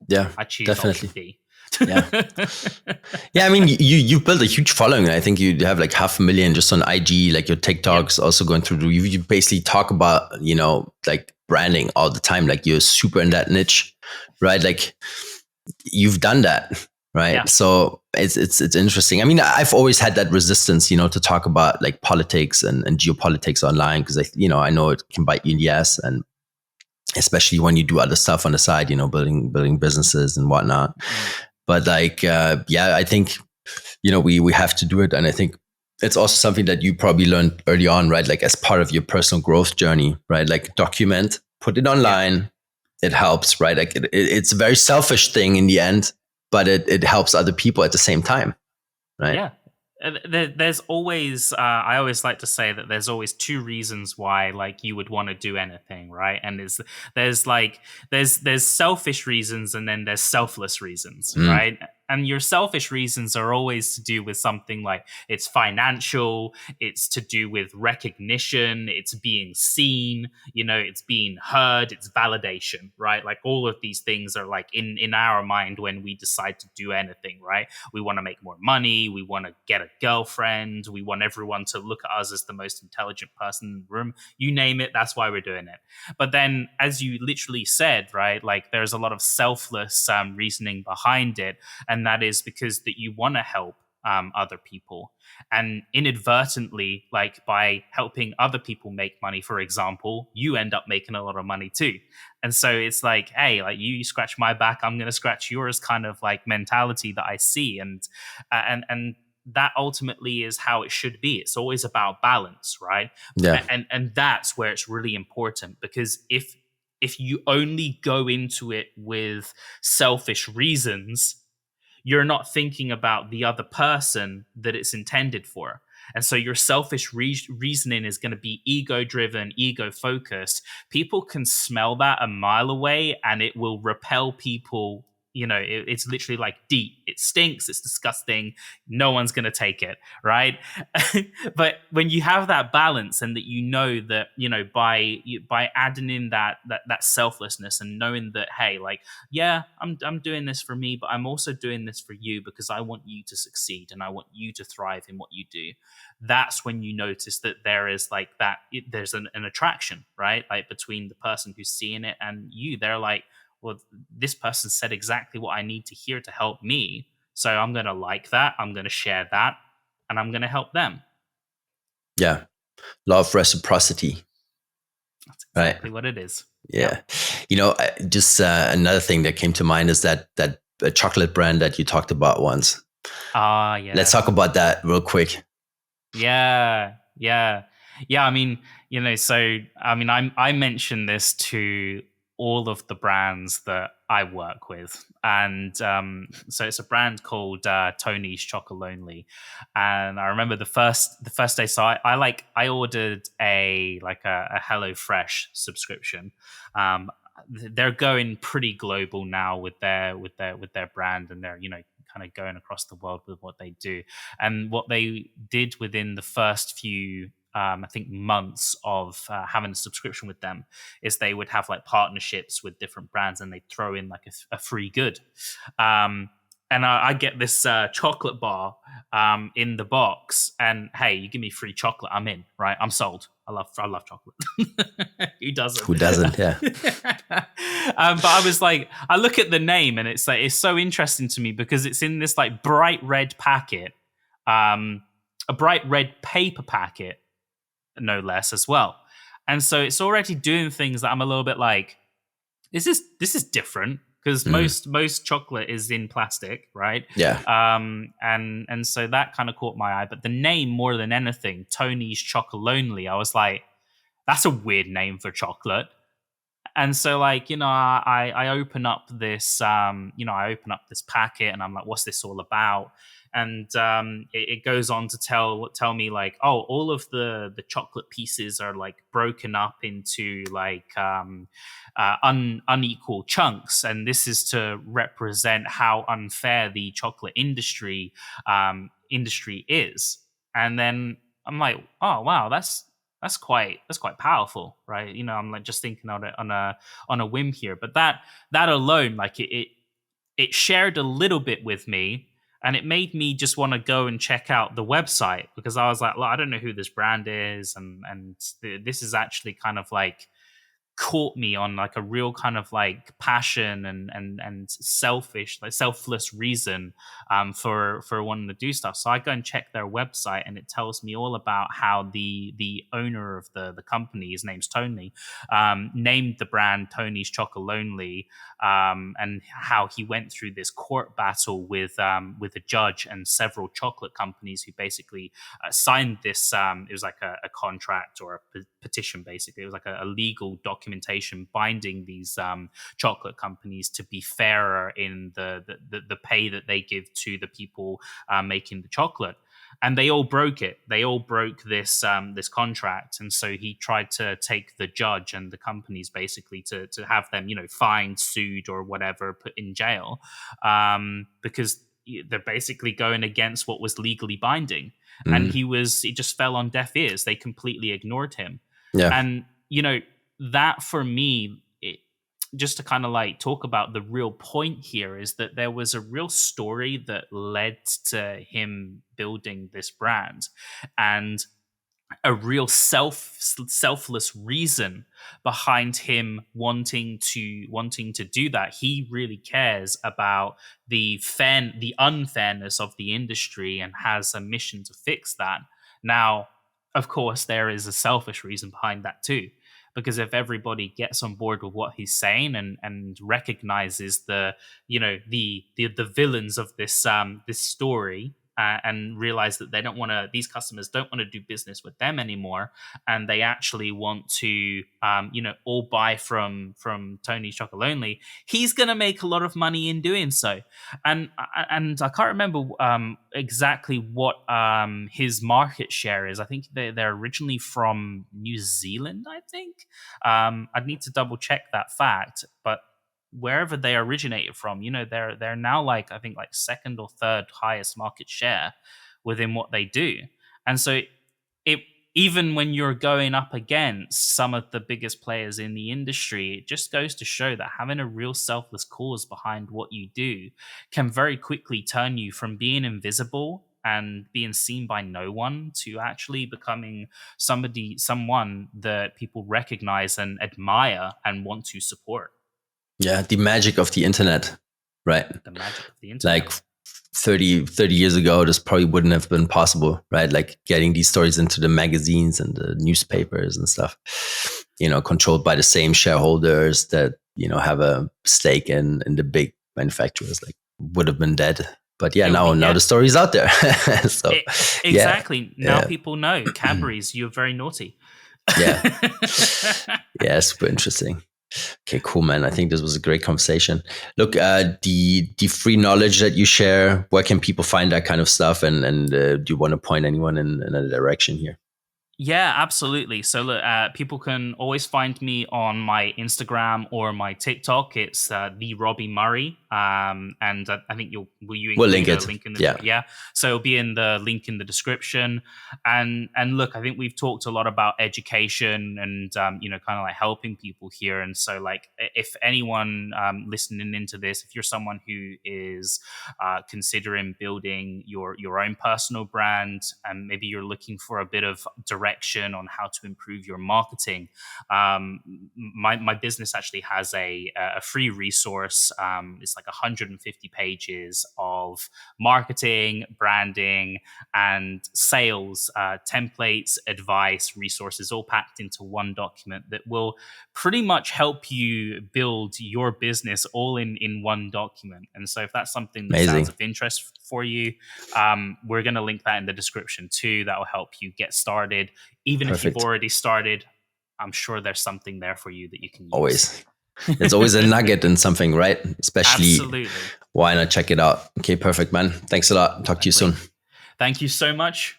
Yeah,
I choose option
definitely.
B.
Yeah. Yeah, I mean, you built a huge following. I think you have like 500,000 just on IG. Like your
Yeah,
TikToks also going through. You basically talk about like branding all the time. Like you're super in that niche, right? Like you've done that, right?
yeah,
So it's interesting. I mean, I've always had that resistance, to talk about like politics and geopolitics online, because I know it can bite you in the ass, and especially when you do other stuff on the side, building businesses and whatnot.
mm,
But like, yeah, I think we have to do it, and I think it's also something that you probably learned early on, right? Like as part of your personal growth journey, right? Like document, put it
yeah,
online. It helps, right? Like it's a very selfish thing in the end, but it helps other people at the same time, right?
yeah. There's always I always like to say that there's always two reasons why like you would want to do anything, right? And there's like there's selfish reasons, and then there's selfless reasons,
Mm,
right? And your selfish reasons are always to do with something like it's financial, it's to do with recognition, it's being seen, it's being heard, it's validation, right? Like all of these things are like in our mind when we decide to do anything, right? We want to make more money, we want to get a girlfriend, we want everyone to look at us as the most intelligent person in the room. You name it, that's why we're doing it. But then, as you literally said, right, like there's a lot of selfless reasoning behind it, and that is because that you want to help other people, and inadvertently, like by helping other people make money, for example, you end up making a lot of money too. And so it's like, hey, like you scratch my back, I'm going to scratch yours, kind of like mentality that I see. And that ultimately is how it should be. It's always about balance, right?
yeah,
And that's where it's really important, because if you only go into it with selfish reasons, you're not thinking about the other person that it's intended for. And so your selfish reasoning is going to be ego driven, ego focused. People can smell that a mile away, and it will repel people. It's literally like deep. It stinks. It's disgusting. No one's going to take it, right? But when you have that balance, and that that by adding in that selflessness, and knowing that, hey, like, yeah, I'm doing this for me, but I'm also doing this for you because I want you to succeed and I want you to thrive in what you do. That's when you notice that there is like there's an attraction, right? Like between the person who's seeing it and you. They're like, well, this person said exactly what I need to hear to help me. So I'm going to like that. I'm going to share that, and I'm going to help them.
yeah. Law of reciprocity,
That's
right?
exactly what it is.
Yeah.
Yep.
Just another thing that came to mind is that chocolate brand that you talked about once.
Ah,
Let's
yeah.
talk about that real quick.
Yeah, yeah, yeah. I mean, so I mean, I mentioned this to all of the brands that I work with, and so it's a brand called Tony's Chocolonely, and I remember the first day. So I ordered a HelloFresh subscription. They're going pretty global now with their brand, and they're kind of going across the world with what they do. And what they did within the first few, I think, months of having a subscription with them is they would have like partnerships with different brands, and they'd throw in like a free good. Um, and I get this chocolate bar in the box, and hey, you give me free chocolate, I'm in, right? I'm sold. I love chocolate. Who doesn't?
Who doesn't? Yeah.
But I was like, I look at the name and it's like, it's so interesting to me because it's in this like bright red packet, a bright red paper packet, no less as well. And so it's already doing things that I'm a little bit like, this is different because
Mm.
most chocolate is in plastic, right?
Yeah.
And so that kind of caught my eye. But the name more than anything, Tony's Chocolonely, I was like, that's a weird name for chocolate. And so like, I open up this I open up this packet and I'm like, what's this all about? And it goes on to tell me like, oh, all of the chocolate pieces are like broken up into like unequal chunks, and this is to represent how unfair the chocolate industry is. And then I'm like, oh wow, that's quite powerful, right? I'm like just thinking on a whim here, but that alone, like it shared a little bit with me, and it made me just want to go and check out the website because I was like, look, I don't know who this brand is, and this is actually kind of like caught me on like a real kind of like passion and selfish, like selfless reason for wanting to do stuff. So I go and check their website, and it tells me all about how the owner of the company, his name's Tony, named the brand Tony's Chocolonely, and how he went through this court battle with a judge and several chocolate companies who basically signed this. It was like a contract or a petition. Basically, it was like a legal documentation binding these chocolate companies to be fairer in the pay that they give to the people making the chocolate. And they all broke it. They all broke this contract, and so he tried to take the judge and the companies basically to have them, fined, sued, or whatever, put in jail, because they're basically going against what was legally binding. And
Mm.
it just fell on deaf ears. They completely ignored him.
Yeah.
And that for me, just to kind of like talk about the real point here, is that there was a real story that led to him building this brand, and a real selfless reason behind him wanting to do that. He really cares about the unfairness of the industry and has a mission to fix that. Now, of course, there is a selfish reason behind that too, because if everybody gets on board with what he's saying and recognizes the villains of this story, and realize that these customers don't want to do business with them anymore, and they actually want to all buy from Tony's Chocolonely, he's going to make a lot of money in doing so. And I can't remember exactly what his market share is. I think they're originally from New Zealand, I think. I'd need to double check that fact, but wherever they originated from, they're now like, I think like second or third highest market share within what they do. And so it even when you're going up against some of the biggest players in the industry, it just goes to show that having a real selfless cause behind what you do can very quickly turn you from being invisible and being seen by no one to actually becoming someone that people recognize and admire and want to support.
Yeah. The magic of the internet, right?
The magic of the internet.
Like 30 years ago, this probably wouldn't have been possible, right? Like getting these stories into the magazines and the newspapers and stuff, controlled by the same shareholders that, have a stake in the big manufacturers, like would have been dead. But yeah, now the story's out there. So
exactly. Now
yeah.
people know. Cadbury's, you're very naughty.
Yeah. Yeah, super interesting. Okay, cool, man. I think this was a great conversation. Look, the free knowledge that you share, where can people find that kind of stuff? And do you want to point anyone in a direction here?
Yeah, absolutely. So look, people can always find me on my Instagram or my TikTok. It's the Robbie Murray, and I think will you include
We'll link it.
a link in the
Yeah.
yeah. So it'll be in the link in the description. And look, I think we've talked a lot about education and kind of like helping people here. And so like, if anyone listening into this, if you're someone who is considering building your own personal brand, and maybe you're looking for a bit of direct direction on how to improve your marketing, my business actually has a free resource. It's like 150 pages of marketing, branding, and sales templates, advice, resources, all packed into one document that will pretty much help you build your business all in one document. And so if that's something that sounds
Amazing.
of interest for you, we're going to link that in the description too. That will help you get started. Even if you've
Perfect.
already started, I'm sure there's something there for you that you can use.
Always. It's always a nugget in something, right? Especially,
Absolutely.
why not check it out? Okay, perfect, man. Thanks a lot. Talk to you soon.
Thank you so much.